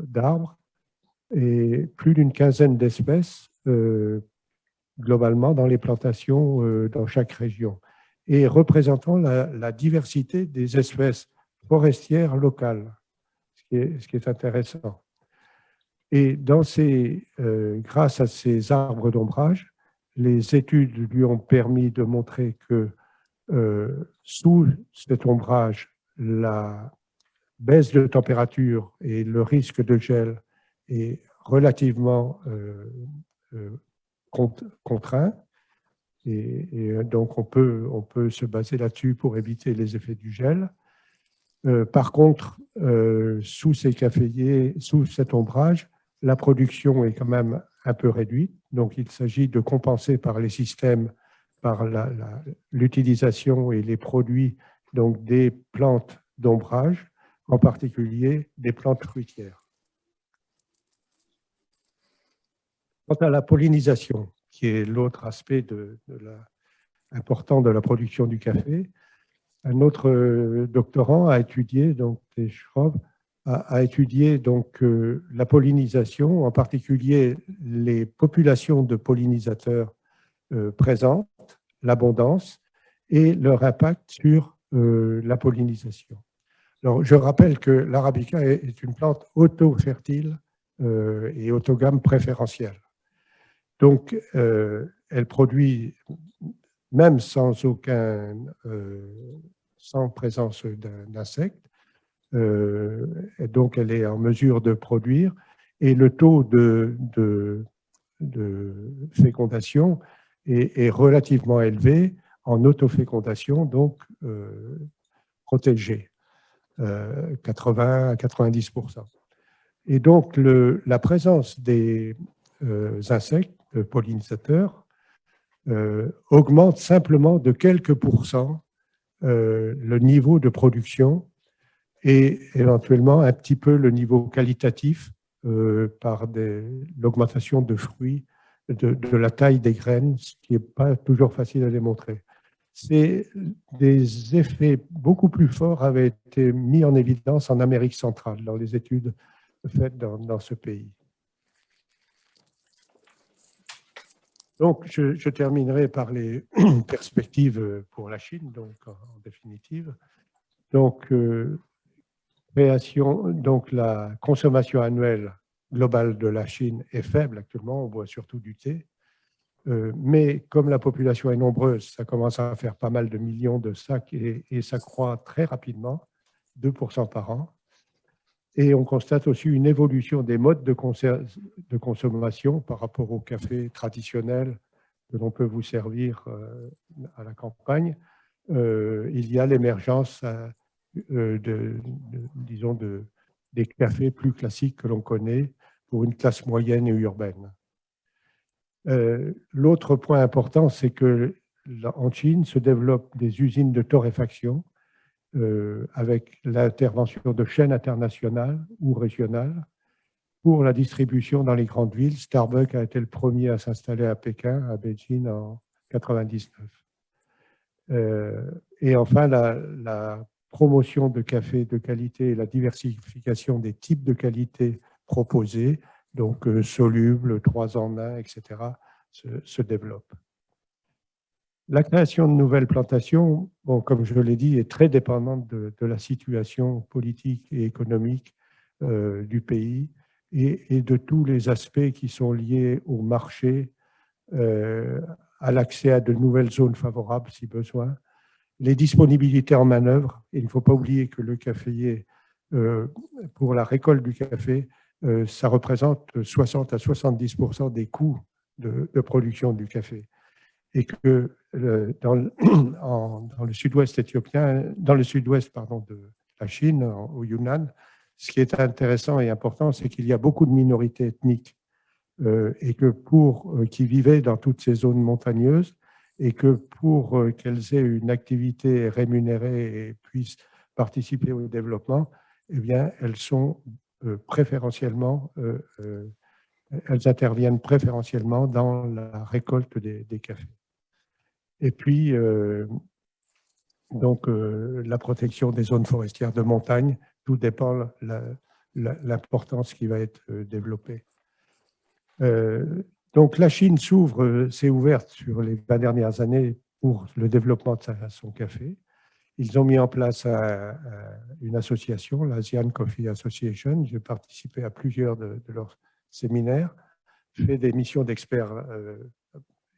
A: d'arbres et plus d'une quinzaine d'espèces globalement dans les plantations dans chaque région et représentant la diversité des espèces forestières locales, ce qui est intéressant. Et grâce à ces arbres d'ombrage, les études lui ont permis de montrer que sous cet ombrage, la baisse de température et le risque de gel est relativement contraint. Et donc, on peut se baser là-dessus pour éviter les effets du gel. Par contre, sous ces caféiers, sous cet ombrage, la production est quand même un peu réduite. Donc, il s'agit de compenser par les systèmes, par l'utilisation et les produits donc des plantes d'ombrage, en particulier des plantes fruitières. Quant à la pollinisation, qui est l'autre aspect important de la production du café, un autre doctorant a étudié, donc Schrob, a étudié donc, la pollinisation, en particulier les populations de pollinisateurs présentes, l'abondance et leur impact sur la pollinisation. Alors, je rappelle que l'arabica est une plante auto-fertile et autogame préférentielle. Donc, elle produit, même sans présence d'insectes, donc elle est en mesure de produire, et le taux de fécondation est relativement élevé en autofécondation, donc protégée, 80 à 90%. Et donc, la présence des insectes pollinisateurs augmente simplement de quelques pourcents le niveau de production et éventuellement un petit peu le niveau qualitatif par l'augmentation de fruits, de la taille des graines, ce qui n'est pas toujours facile à démontrer. Des effets beaucoup plus forts avaient été mis en évidence en Amérique centrale, dans les études faites dans ce pays. Donc, je terminerai par les perspectives pour la Chine, donc en définitive. Donc, la consommation annuelle globale de la Chine est faible actuellement, on boit surtout du thé. Mais comme la population est nombreuse, ça commence à faire pas mal de millions de sacs et ça croît très rapidement, 2% par an. Et on constate aussi une évolution des modes de consommation par rapport au café traditionnel que l'on peut vous servir à la campagne. Il y a l'émergence, disons, des cafés plus classiques que l'on connaît pour une classe moyenne et urbaine. L'autre point important, c'est qu'en Chine se développent des usines de torréfaction avec l'intervention de chaînes internationales ou régionales pour la distribution dans les grandes villes. Starbucks a été le premier à s'installer à Pékin, à Beijing, en 1999. Et enfin, la promotion de café de qualité et la diversification des types de qualité proposés, donc solubles, 3 en 1, etc., se développe. La création de nouvelles plantations, bon, comme je l'ai dit, est très dépendante de la situation politique et économique du pays et de tous les aspects qui sont liés au marché, à l'accès à de nouvelles zones favorables si besoin, les disponibilités en manœuvre. Il ne faut pas oublier que le caféier, pour la récolte du café, ça représente 60 à 70% des coûts de production du café. Et que dans le sud-ouest éthiopien, dans le sud-ouest de la Chine, au Yunnan, ce qui est intéressant et important, c'est qu'il y a beaucoup de minorités ethniques et que qui vivaient dans toutes ces zones montagneuses et que pour qu'elles aient une activité rémunérée et puissent participer au développement, eh bien, elles sont préférentiellement, elles interviennent préférentiellement dans la récolte des cafés. Et puis, donc, la protection des zones forestières de montagne, tout dépend de l'importance qui va être développée. Donc, la Chine s'est ouverte sur les 20 dernières années pour le développement de son café. Ils ont mis en place une association, l'Asian Coffee Association. J'ai participé à plusieurs de leurs séminaires, fait des missions d'experts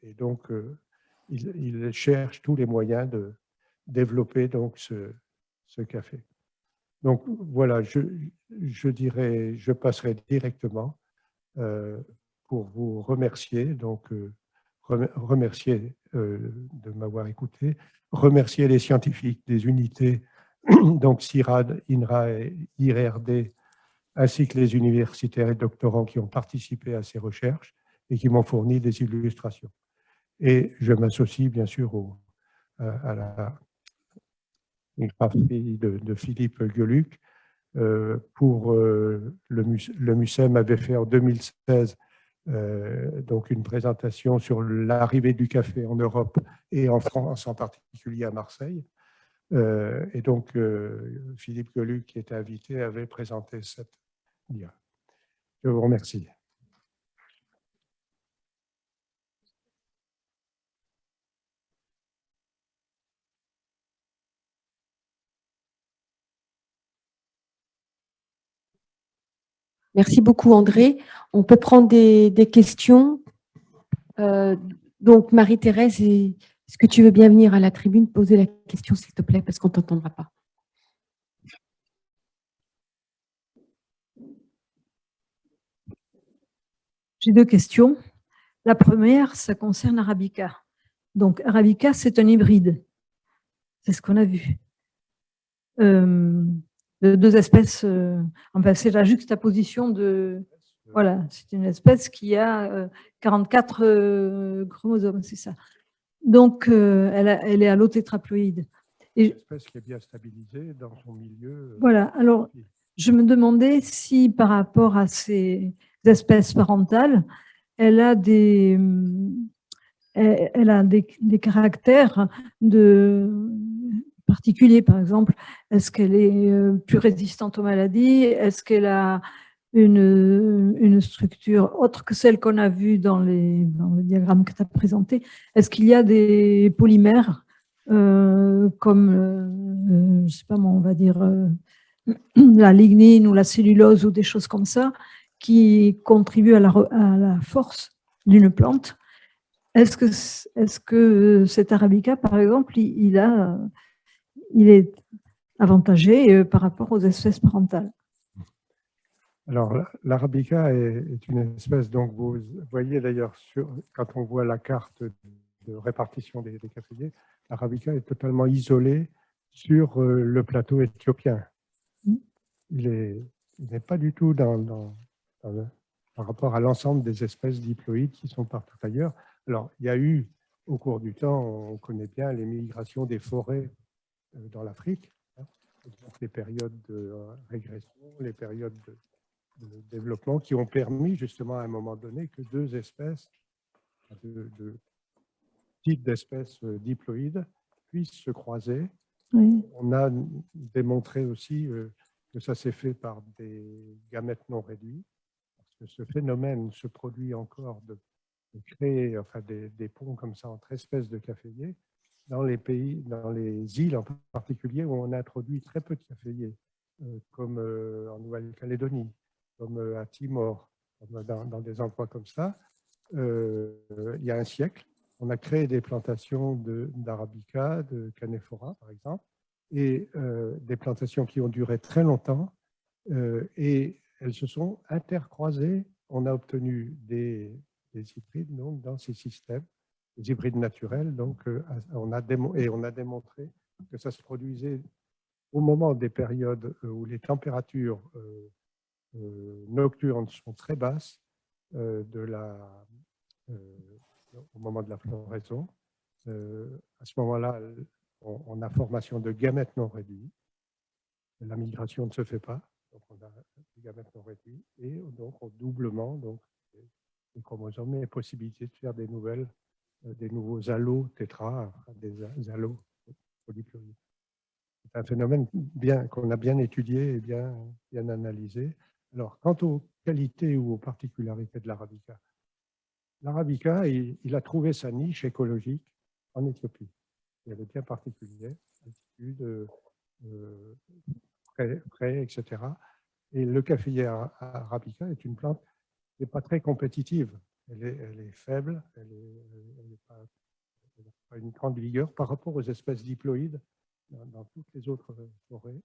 A: et donc ils cherchent tous les moyens de développer donc ce café. Donc voilà, je passerai directement pour vous remercier, donc remercier de m'avoir écouté, remercier les scientifiques des unités, donc CIRAD, INRA et IRD, ainsi que les universitaires et doctorants qui ont participé à ces recherches et qui m'ont fourni des illustrations. Et je m'associe bien sûr à la graphie de Philippe Gueluc. Pour le MUSEM avait fait en 2016 donc une présentation sur l'arrivée du café en Europe et en France, en particulier à Marseille. Et donc, Philippe Gueluc, qui était invité, avait présenté cette dia. Je vous remercie.
C: Merci beaucoup, André. On peut prendre des questions. Donc, Marie-Thérèse, est-ce que tu veux bien venir à la tribune poser la question, s'il te plaît, parce qu'on ne t'entendra pas.
D: J'ai 2 questions. La première, ça concerne Arabica. Donc, Arabica, c'est un hybride. C'est ce qu'on a vu. De 2 espèces, enfin, c'est la juxtaposition de... Voilà, c'est une espèce qui a 44 chromosomes, c'est ça. Donc, elle est allotétraploïde.
A: Une espèce qui est bien stabilisée dans son milieu.
D: Voilà, alors, je me demandais si par rapport à ces espèces parentales, elle a des caractères particuliers, par exemple. Est-ce qu'elle est plus résistante aux maladies? Est-ce qu'elle a une structure autre que celle qu'on a vue dans le diagramme que tu as présenté? Est-ce qu'il y a des polymères comme, je ne sais pas moi, on va dire la lignine ou la cellulose ou des choses comme ça, qui contribuent à la force d'une plante? Est-ce que cet Arabica, par exemple, il est avantagé par rapport aux espèces parentales?
A: Alors, l'Arabica est une espèce, donc vous voyez d'ailleurs, quand on voit la carte de répartition des caféiers, l'Arabica est totalement isolé sur le plateau éthiopien. Il n'est pas du tout dans le... par rapport à l'ensemble des espèces diploïdes qui sont partout ailleurs. Alors, il y a eu, au cours du temps, on connaît bien les migrations des forêts dans l'Afrique, hein, donc les périodes de régression, les périodes de développement qui ont permis justement à un moment donné que deux espèces, de types d'espèces diploïdes puissent se croiser.
D: Oui.
A: On a démontré aussi que ça s'est fait par des gamètes non réduits, parce que ce phénomène se produit encore de créer enfin, des ponts comme ça entre espèces de caféiers dans les pays, dans les îles en particulier où on introduit très peu de caféiers, comme en Nouvelle-Calédonie, comme à Timor, dans des endroits comme ça. Il y a un siècle, on a créé des plantations d'arabica, de canephora, par exemple, et des plantations qui ont duré très longtemps, et elles se sont intercroisées. On a obtenu des hybrides donc, dans ces systèmes, des hybrides naturels. Donc, on a démontré que ça se produisait au moment des périodes où les températures nocturnes sont très basses, au moment de la floraison. À ce moment-là, on a formation de gamètes non réduits. La migration ne se fait pas, donc on a des gamètes non réduits, et donc au doublement donc, des chromosomes et possibilité de faire des nouveaux halos tétra, des halos polyploïdes. C'est un phénomène qu'on a bien étudié et bien analysé. Alors, quant aux qualités ou aux particularités de l'arabica, l'arabica, il a trouvé sa niche écologique en Éthiopie. Elle est bien particulière, altitude, près, etc. Et le caféier arabica est une plante qui n'est pas très compétitive. Elle est faible, elle n'a pas une grande vigueur par rapport aux espèces diploïdes dans toutes les autres forêts.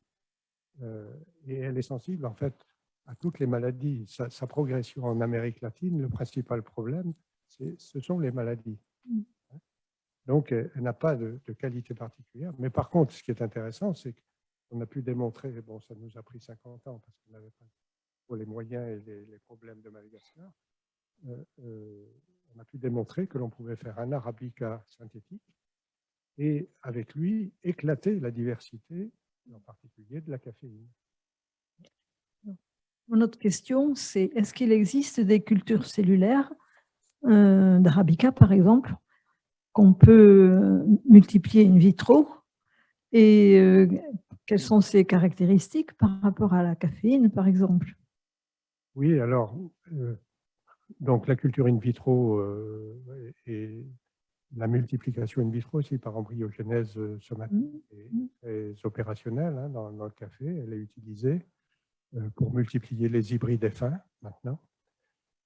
A: Et elle est sensible, en fait, à toutes les maladies. Sa progression en Amérique latine, le principal problème, ce sont les maladies. Donc, elle n'a pas de qualité particulière. Mais par contre, ce qui est intéressant, c'est qu'on a pu démontrer, bon, ça nous a pris 50 ans parce qu'on n'avait pas pour les moyens et les problèmes de Madagascar, on a pu démontrer que l'on pouvait faire un arabica synthétique et avec lui éclater la diversité, en particulier de la caféine.
D: Mon autre question, c'est est-ce qu'il existe des cultures cellulaires d'arabica, par exemple, qu'on peut multiplier in vitro et quelles sont ses caractéristiques par rapport à la caféine, par exemple?
A: Oui, alors, donc la culture in vitro et la multiplication in vitro aussi par embryogénèse somatique est opérationnelle hein, dans le café. Elle est utilisée pour multiplier les hybrides F1 maintenant.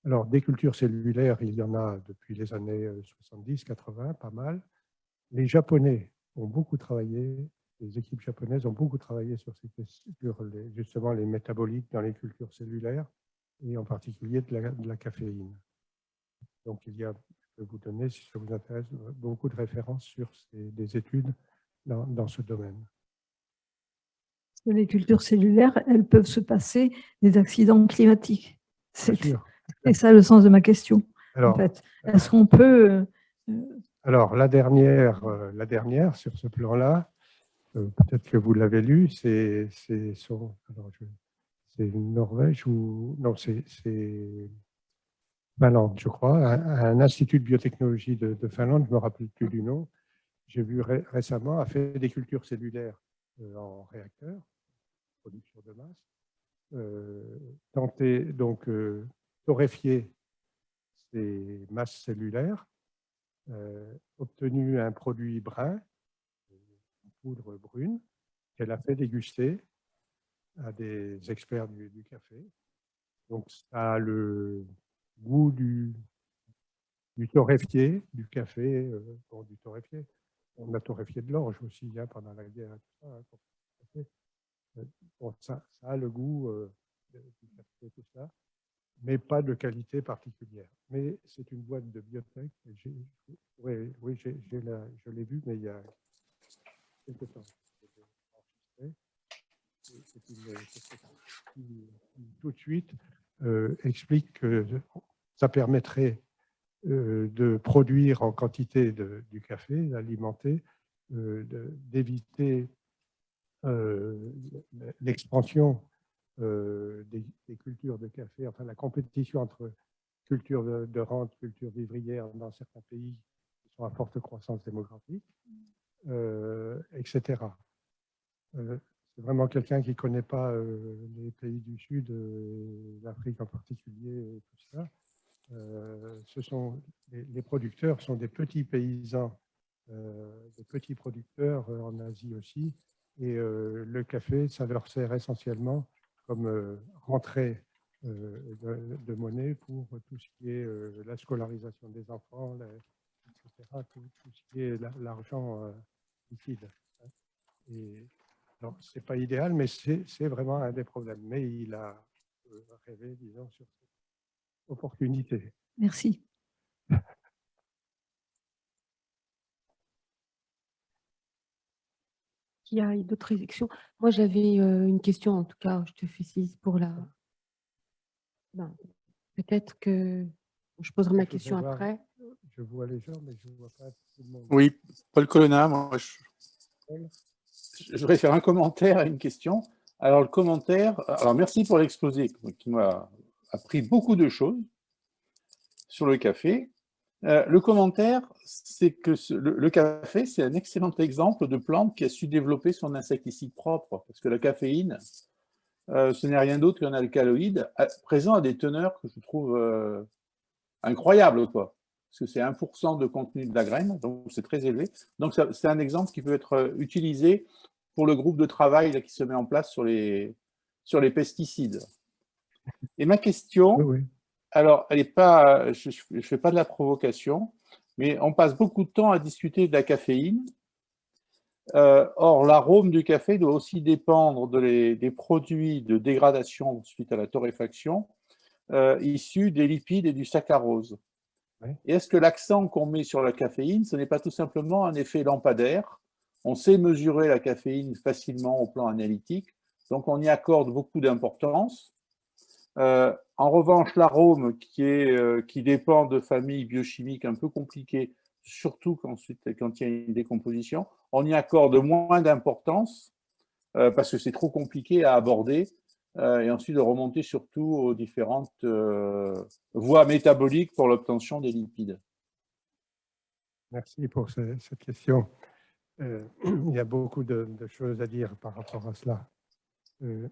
A: Alors, des cultures cellulaires, il y en a depuis les années 70-80, pas mal. Les Japonais ont beaucoup travaillé, les équipes japonaises ont beaucoup travaillé sur justement les métabolites dans les cultures cellulaires et en particulier de la caféine. Donc, il y a, je peux vous donner, si ça vous intéresse, beaucoup de références sur des études dans ce domaine.
D: Les cultures cellulaires, elles peuvent se passer des accidents climatiques.
A: Bien sûr.
D: C'est ça le sens de ma question.
A: Alors,
D: en fait, est-ce qu'on peut…
A: Alors, la dernière sur ce plan-là, peut-être que vous l'avez lu, c'est Norvège ou… Non, c'est Finlande, je crois, un institut de biotechnologie de Finlande, je ne me rappelle plus du nom. J'ai vu récemment, a fait des cultures cellulaires en réacteur, production de masse, tenter donc torréfier ces masses cellulaires, obtenu un produit brun, une poudre brune, qu'elle a fait déguster à des experts du café. Donc, ça a le goût du torréfié, du café, du torréfié. On a torréfié de l'orge aussi hein, pendant la guerre. Bon, ça a le goût du café, tout ça, mais pas de qualité particulière. Mais c'est une boîte de biotech. Oui, je l'ai vu, mais il y a quelques temps. C'est une société qui, tout de suite, explique que ça permettrait de produire en quantité du café, d'alimenter, d'éviter l'expansion des cultures de café, enfin la compétition entre culture de rente, culture vivrière dans certains pays qui sont à forte croissance démographique, etc. C'est vraiment quelqu'un qui ne connaît pas les pays du Sud, l'Afrique en particulier, et tout ça. Les producteurs sont des petits paysans, des petits producteurs en Asie aussi, et le café, ça leur sert essentiellement comme rentrée de monnaie pour tout ce qui est la scolarisation des enfants, etc., tout ce qui est l'argent liquide. Et ce n'est pas idéal, mais c'est vraiment un des problèmes. Mais il a rêvé, disons, sur cette opportunité.
D: Merci.
C: Il y a d'autres réactions. Moi, j'avais une question, en tout cas, je te fais signe pour la... Ben, peut-être que je poserai ma question après.
A: Je vois les gens, mais je ne vois pas tout le monde.
E: Oui, Paul Colonna, moi, je voudrais faire un commentaire et une question. Alors, le commentaire, alors merci pour l'exposé qui m'a appris beaucoup de choses sur le café. Le commentaire, c'est que le café, c'est un excellent exemple de plante qui a su développer son insecticide propre, parce que la caféine, ce n'est rien d'autre qu'un alcaloïde présent à des teneurs que je trouve incroyables, quoi. Parce que c'est 1% de contenu de la graine, donc c'est très élevé. Donc c'est un exemple qui peut être utilisé pour le groupe de travail là, qui se met en place sur les pesticides. Et ma question,
A: Oui.
E: Alors, elle est pas, je ne fais pas de la provocation, mais on passe beaucoup de temps à discuter de la caféine. Or, l'arôme du café doit aussi dépendre des produits de dégradation suite à la torréfaction, issus des lipides et du saccharose.
A: Oui.
E: Et est-ce que l'accent qu'on met sur la caféine, ce n'est pas tout simplement un effet lampadaire? On sait mesurer la caféine facilement au plan analytique, donc on y accorde beaucoup d'importance. En revanche, l'arôme qui dépend de familles biochimiques un peu compliquées, surtout quand il y a une décomposition, on y accorde moins d'importance parce que c'est trop compliqué à aborder et ensuite de remonter surtout aux différentes voies métaboliques pour l'obtention des lipides.
A: Merci pour cette question. Il y a beaucoup de choses à dire par rapport à cela.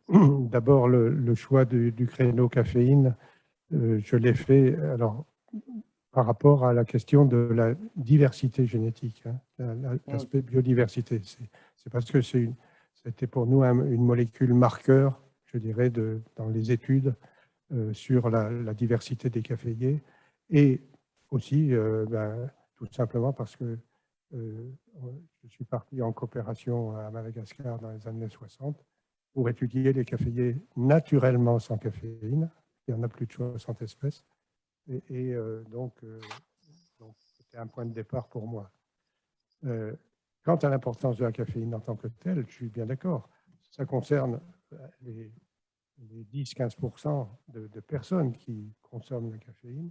A: D'abord, le choix du créneau caféine, je l'ai fait alors, par rapport à la question de la diversité génétique, hein, l'aspect biodiversité. C'est parce que c'était pour nous une molécule marqueur, je dirais, dans les études sur la diversité des caféiers, et aussi tout simplement parce que je suis parti en coopération à Madagascar dans les années 60 pour étudier les caféiers naturellement sans caféine. Il y en a plus de 60 espèces. Donc, c'était un point de départ pour moi. Quant à l'importance de la caféine en tant que telle, je suis bien d'accord. Ça concerne les 10-15% de personnes qui consomment la caféine.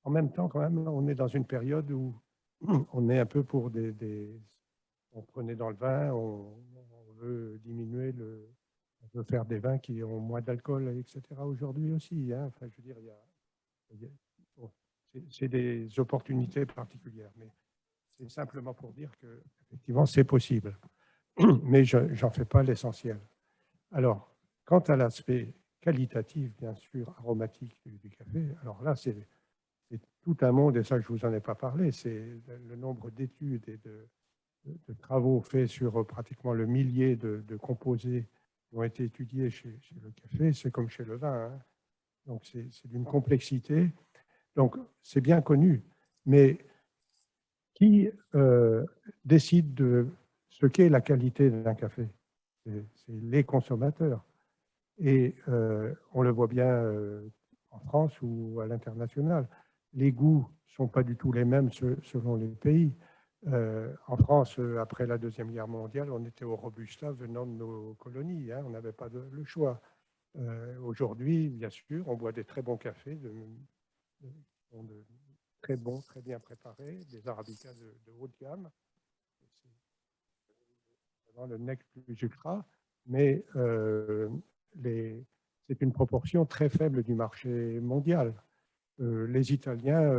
A: En même temps, quand même, on est dans une période où on est un peu pour on prenait dans le vin, on veut diminuer on veut faire des vins qui ont moins d'alcool, etc. aujourd'hui aussi. Hein. Enfin, je veux dire, c'est des opportunités particulières, mais c'est simplement pour dire que effectivement c'est possible. Mais je n'en fais pas l'essentiel. Alors, quant à l'aspect qualitatif, bien sûr, aromatique du café, alors là, c'est tout un monde, et ça, je ne vous en ai pas parlé, c'est le nombre d'études et de travaux faits sur pratiquement le millier de composés qui ont été étudiés chez le café, c'est comme chez le vin. Hein. Donc, c'est d'une complexité. Donc, c'est bien connu. Mais qui décide de ce qu'est la qualité d'un café? C'est les consommateurs. Et on le voit bien en France ou à l'international. Les goûts ne sont pas du tout les mêmes selon les pays. En France, après la Deuxième Guerre mondiale, on était au Robusta venant de nos colonies. Hein, on n'avait pas le choix. Aujourd'hui, bien sûr, on boit des très bons cafés, très bons, très bien préparés, des arabicas de haut de gamme. C'est vraiment le nec plus ultra, mais c'est une proportion très faible du marché mondial. Les Italiens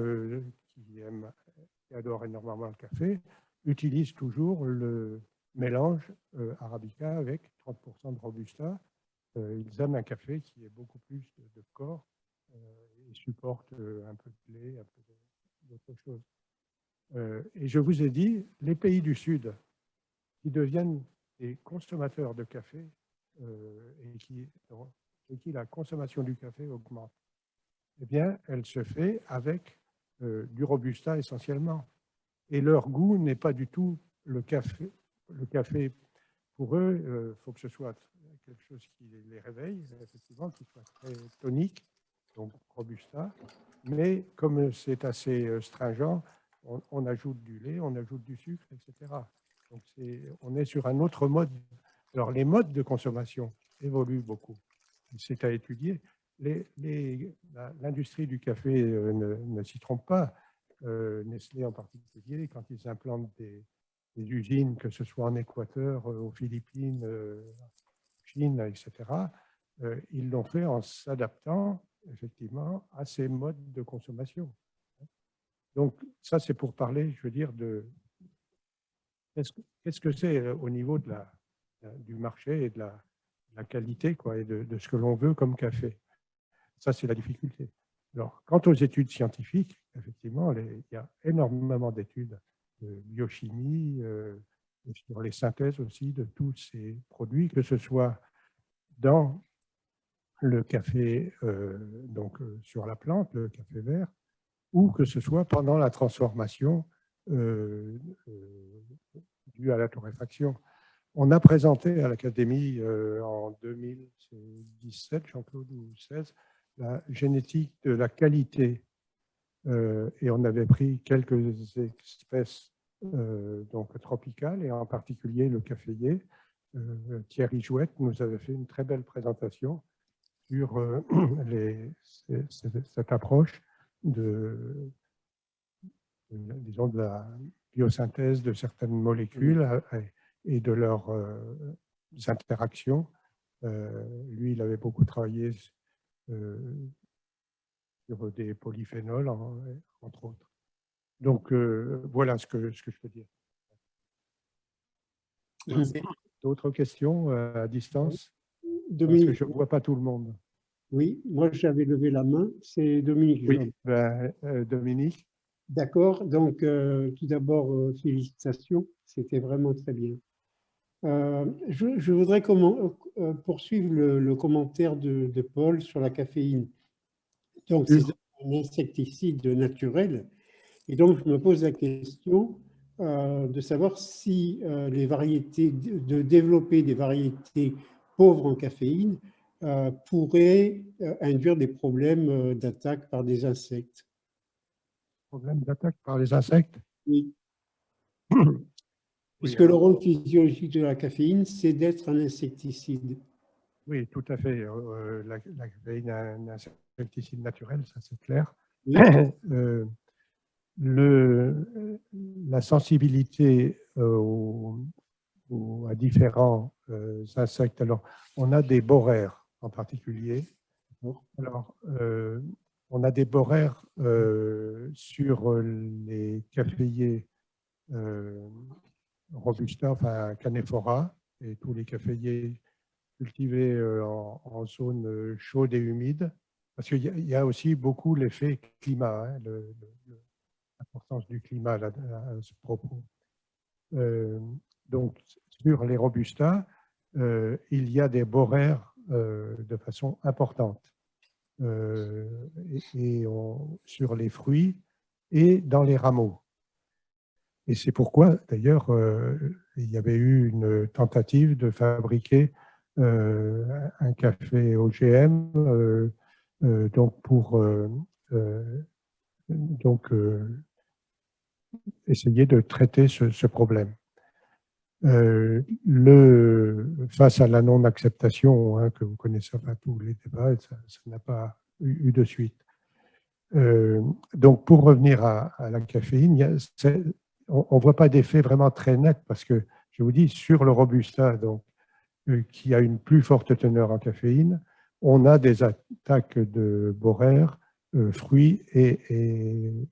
A: qui adorent énormément le café utilisent toujours le mélange arabica avec 30% de robusta. Ils aiment un café qui est beaucoup plus de corps et supporte un peu de lait, un peu d'autres choses. Et je vous ai dit, les pays du Sud qui deviennent des consommateurs de café et qui la consommation du café augmente, eh bien, elle se fait avec du robusta essentiellement. Et leur goût n'est pas du tout le café. Le café, pour eux, il faut que ce soit quelque chose qui les réveille, effectivement, qui soit très tonique, donc robusta. Mais comme c'est assez stringent, on ajoute du lait, on ajoute du sucre, etc. Donc on est sur un autre mode. Alors les modes de consommation évoluent beaucoup. C'est à étudier. L'industrie du café ne s'y trompe pas. Nestlé en particulier, quand ils implantent des usines, que ce soit en Équateur, aux Philippines, Chine, etc., ils l'ont fait en s'adaptant effectivement à ces modes de consommation. Donc ça, c'est pour parler, je veux dire, de qu'est-ce que c'est au niveau du marché et de la qualité, quoi, et de ce que l'on veut comme café. Ça, c'est la difficulté. Alors, quant aux études scientifiques, effectivement, il y a énormément d'études de biochimie, sur les synthèses aussi de tous ces produits, que ce soit dans le café, sur la plante, le café vert, ou que ce soit pendant la transformation due à la torréfaction. On a présenté à l'Académie en 2017, Jean-Claude, ou 2016, la génétique de la qualité. Et on avait pris quelques espèces donc tropicales, et en particulier le caféier. Thierry Jouette nous avait fait une très belle présentation sur cette approche disons, de la biosynthèse de certaines molécules et de leurs interactions. Lui, il avait beaucoup travaillé sur des polyphénols, entre autres. Donc, voilà ce que je peux dire. D'autres questions à distance?
F: Dominique.
A: Parce que je ne vois pas tout le monde.
F: Oui, moi j'avais levé la main, c'est Dominique.
A: Oui, Dominique.
F: D'accord, donc tout d'abord, félicitations, c'était vraiment très bien. Je voudrais poursuivre le commentaire de Paul sur la caféine. Donc, c'est un insecticide naturel. Et donc, je me pose la question de savoir si de développer des variétés pauvres en caféine pourrait induire des problèmes d'attaque par des insectes.
A: Problème d'attaque par les insectes?
F: Oui. Puisque
A: oui,
F: le rôle physiologique de la caféine, c'est d'être un insecticide.
A: Oui, tout à fait. La caféine est un insecticide naturel, ça c'est clair. Oui. La sensibilité à différents insectes. Alors, on a des boraires en particulier. Alors, on a des boraires sur les caféiers Robusta, enfin Canephora, et tous les caféiers cultivés en zone chaude et humide. Parce qu'il y a aussi beaucoup l'effet climat, hein, l'importance du climat à ce propos. Donc, sur les Robusta, il y a des boraires de façon importante. Sur les fruits et dans les rameaux. Et c'est pourquoi, d'ailleurs, il y avait eu une tentative de fabriquer un café OGM, donc pour essayer de traiter ce problème. Face à la non-acceptation, hein, que vous connaissez pas tous les débats, ça n'a pas eu de suite. Donc, pour revenir à la caféine, on ne voit pas d'effet vraiment très net parce que, je vous dis, sur le Robusta, donc, qui a une plus forte teneur en caféine, on a des attaques de boraire, fruits et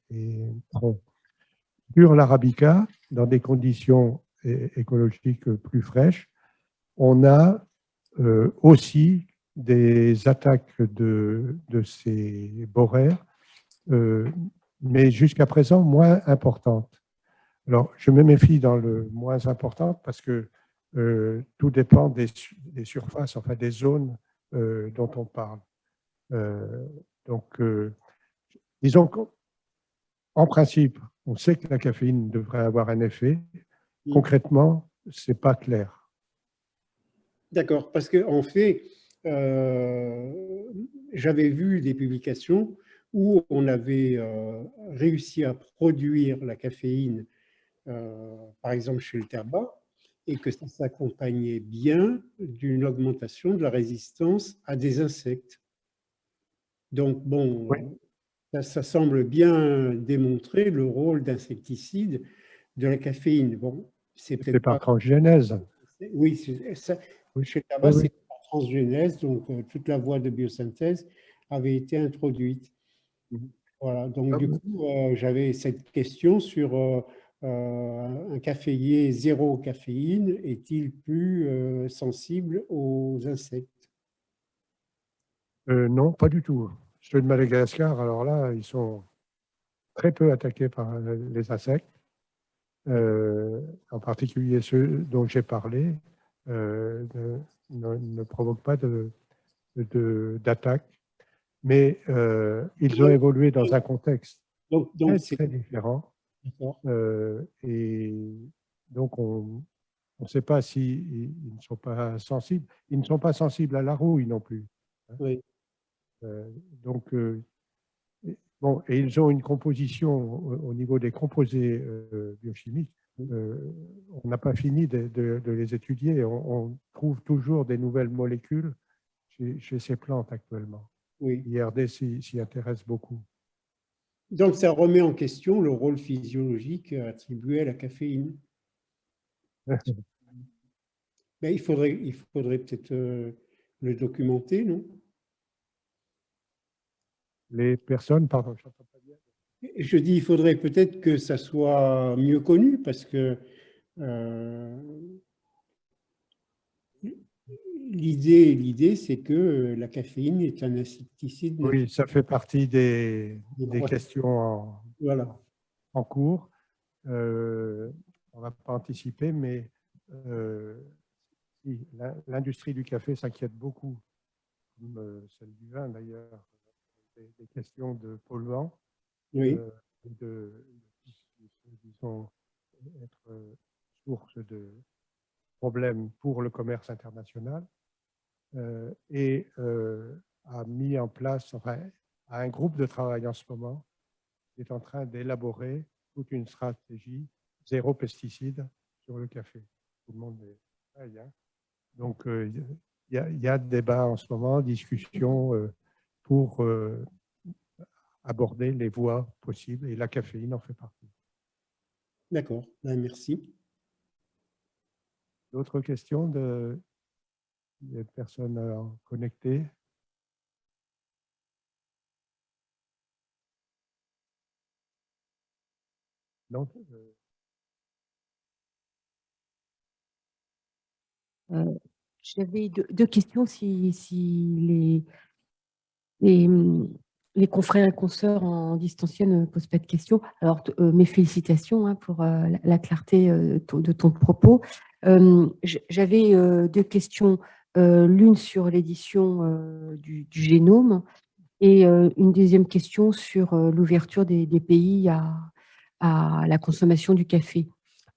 A: troncs. Sur l'Arabica, dans des conditions écologiques plus fraîches, on a aussi des attaques de ces boraires, mais jusqu'à présent moins importantes. Alors, je me méfie dans le moins important parce que tout dépend des surfaces, enfin des zones dont on parle. Donc, disons qu'en principe, on sait que la caféine devrait avoir un effet. Concrètement, ce n'est pas clair.
F: D'accord, parce qu'en fait, j'avais vu des publications où on avait réussi à produire la caféine, par exemple chez le tabac, et que ça s'accompagnait bien d'une augmentation de la résistance à des insectes. Donc, bon,
A: Oui.
F: ça semble bien démontrer le rôle d'insecticide de la caféine. Bon, c'est
A: C'est
F: peut-être
A: par
F: pas…
A: transgénèse.
F: Oui,
A: Oui.
F: chez le tabac,
A: Oui, oui.
F: c'est par transgénèse, donc toute la voie de biosynthèse avait été introduite. Voilà, donc du coup, j'avais cette question sur un caféier zéro caféine, est-il plus sensible aux insectes?
A: Non, pas du tout. Ceux de Madagascar, alors là, ils sont très peu attaqués par les insectes, en particulier ceux dont j'ai parlé, ne provoquent pas d'attaque, mais ils ont évolué dans un contexte
F: Donc
A: très,
F: c'est…
A: très différent.
F: D'accord.
A: Et donc, on ne sait pas s'ils ne sont pas sensibles. Ils ne sont pas sensibles à la rouille non plus.
F: Oui.
A: Donc, bon, et ils ont une composition au niveau des composés biochimiques. On n'a pas fini de les étudier. On trouve toujours des nouvelles molécules chez ces plantes actuellement.
F: Oui.
A: IRD s'y intéresse beaucoup.
F: Donc ça remet en question le rôle physiologique attribué à la caféine. Mais il faudrait peut-être le documenter, non?
A: Les personnes, pardon, je n'entends pas bien.
F: Je dis, il faudrait peut-être que ça soit mieux connu parce que l'idée, c'est que la caféine est un insecticide naturel.
A: Oui, ça fait partie des questions
F: Voilà.
A: en cours. On ne va pas anticiper, mais si, l'industrie du café s'inquiète beaucoup, comme celle du vin d'ailleurs, des questions de polluants,
F: Oui.
A: disons, être source de problèmes pour le commerce international, et a mis en place, enfin, a un groupe de travail en ce moment qui est en train d'élaborer toute une stratégie zéro pesticide sur le café. Tout le monde est pareil, hein. Donc, il y a débat en ce moment, discussion pour aborder les voies possibles, et la caféine en fait partie.
F: D'accord, ben, merci.
A: D'autres questions des personnes connectées? Non,
C: J'avais deux questions si les, les confrères et consoeurs en distanciel ne posent pas de questions. Alors, mes félicitations pour la clarté de ton propos. J'avais deux questions, l'une sur l'édition du génome et une deuxième question sur l'ouverture des pays à la consommation du café.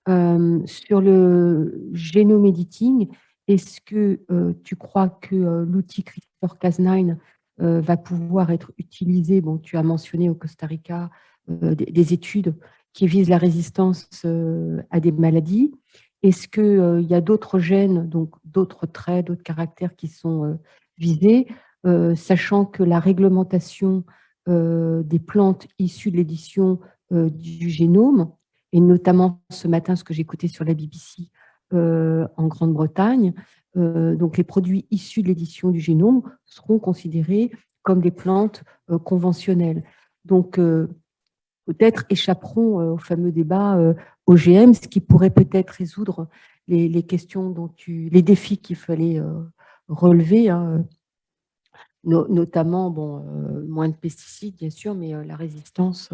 C: Sur le génome editing, est-ce que tu crois que l'outil CRISPR-Cas9 va pouvoir être utilisé? Bon, tu as mentionné au Costa Rica des études qui visent la résistance à des maladies. Est-ce qu'il y a d'autres gènes, donc d'autres traits, d'autres caractères qui sont visés, sachant que la réglementation des plantes issues de l'édition du génome, et notamment ce matin, ce que j'ai écouté sur la BBC en Grande-Bretagne, donc les produits issus de l'édition du génome seront considérés comme des plantes conventionnelles. Donc, peut-être échapperont au fameux débat OGM, ce qui pourrait peut-être résoudre les questions les défis qu'il fallait relever, hein, notamment moins de pesticides, bien sûr, mais la résistance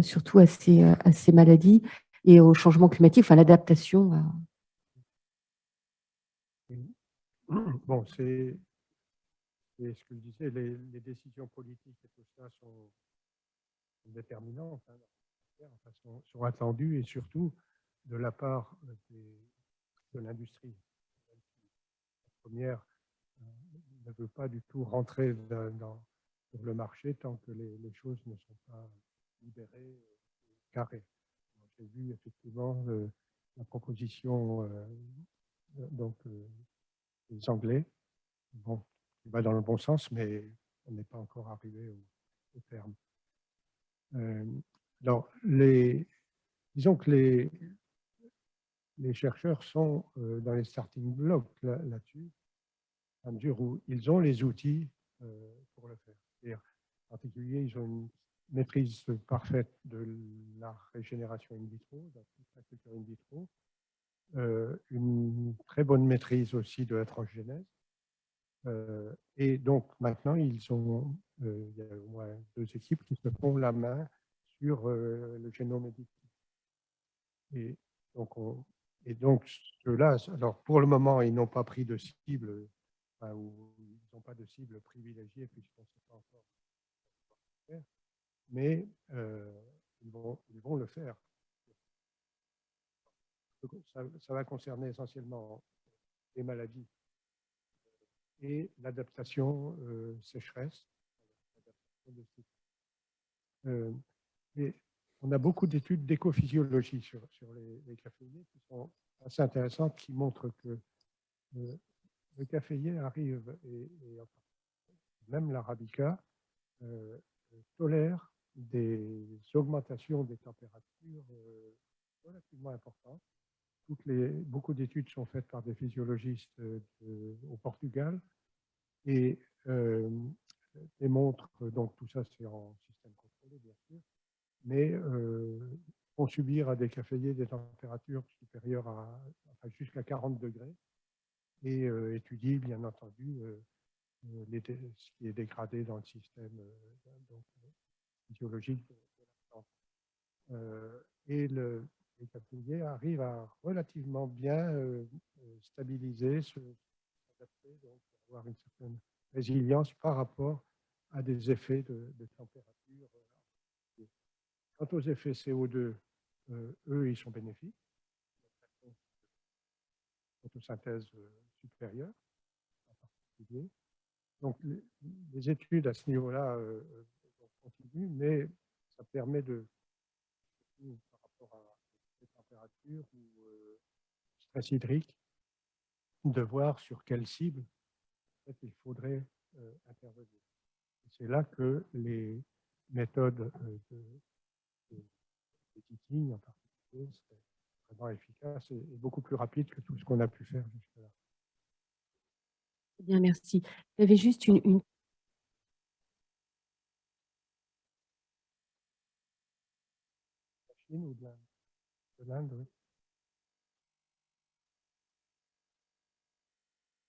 C: surtout à ces maladies et au changement climatique, enfin l'adaptation.
A: Bon, c'est ce que je disais, les décisions politiques et tout ça sont déterminantes, hein, sont attendues et surtout de la part de l'industrie. La première ne veut pas du tout rentrer sur le marché tant que les choses ne sont pas libérées, carrées. J'ai vu effectivement la proposition des Anglais. Bon, il va dans le bon sens, mais on n'est pas encore arrivé au terme. Alors, disons que les chercheurs sont dans les starting blocks là-dessus, à mesure où ils ont les outils pour le faire. En particulier, ils ont une maîtrise parfaite de la régénération in vitro, de la culture in vitro, une très bonne maîtrise aussi de la transgénèse. Et donc maintenant, il y a au moins 2 équipes qui se font la main sur le génome éditif. Et donc ceux-là, alors pour le moment, ils n'ont pas pris de cible, ou ils n'ont pas de cible privilégiée puisqu'on ne sait pas encore faire, mais ils vont le faire. Ça va concerner essentiellement les maladies et l'adaptation sécheresse. Et on a beaucoup d'études d'écophysiologie sur les caféiers qui sont assez intéressantes, qui montrent que le caféier arrive, et même l'arabica, tolère des augmentations des températures relativement importantes. Beaucoup d'études sont faites par des physiologistes au Portugal et démontrent, donc tout ça c'est en système contrôlé bien sûr, mais font subir à des caféiers des températures supérieures jusqu'à 40 degrés et étudient bien entendu ce qui est dégradé dans le système physiologique de la plante. Et les caféiers arrivent à relativement bien stabiliser, s'adapter, donc avoir une certaine résilience par rapport à des effets de température. Quant aux effets CO2, eux, ils sont bénéfiques. Photosynthèse supérieure en particulier. Donc, les études à ce niveau-là continuent, mais ça permet par rapport à des températures ou stress hydrique, de voir sur quelle cible en fait, il faudrait intervenir. C'est là que les méthodes de teaching en particulier seraient vraiment efficaces et beaucoup plus rapides que tout ce qu'on a pu faire jusque-là.
C: Bien, merci. Il y avait juste une...
A: La Chine ou de l'Inde, oui.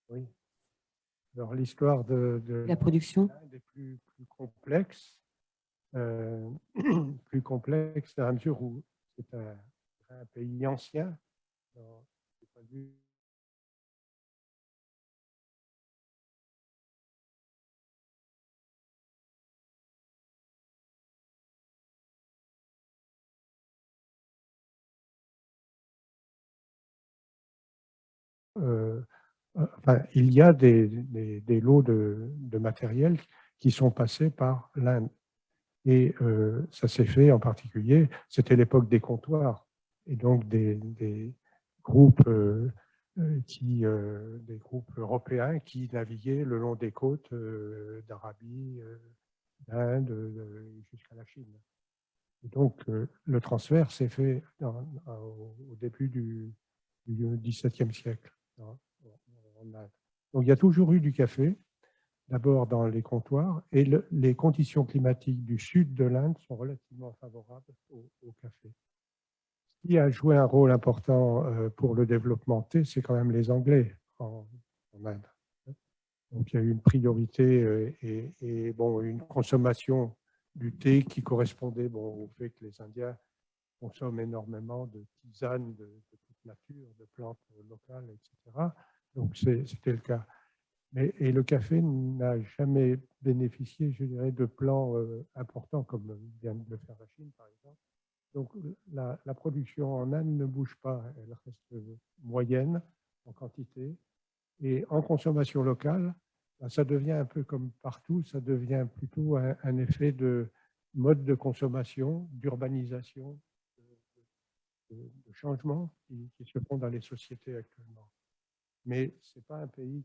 A: Oui. Alors, l'histoire de
C: la production
A: l'Inde est plus complexe, plus complexe à la mesure où c'est un pays ancien. Dans le point de vue enfin, il y a des lots de matériel qui sont passés par l'Inde. Et ça s'est fait en particulier, c'était l'époque des comptoirs, et donc des groupes, des groupes européens qui naviguaient le long des côtes d'Arabie, d'Inde, jusqu'à la Chine. Et donc, le transfert s'est fait au début du XVIIe siècle en Inde. Donc, il y a toujours eu du café, d'abord dans les comptoirs, et les conditions climatiques du sud de l'Inde sont relativement favorables au café. Ce qui a joué un rôle important pour le développement thé, c'est quand même les Anglais en Inde. Donc, il y a eu une priorité et bon, une consommation du thé qui correspondait au fait que les Indiens consomment énormément de tisanes de toute nature, de plantes locales, etc. Donc, c'était le cas. Et le café n'a jamais bénéficié, je dirais, de plans importants comme vient de le faire la Chine, par exemple. Donc, la production en Inde ne bouge pas. Elle reste moyenne en quantité. Et en consommation locale, ça devient un peu comme partout, ça devient plutôt un effet de mode de consommation, d'urbanisation, de changement qui se font dans les sociétés actuellement. Mais ce n'est pas un pays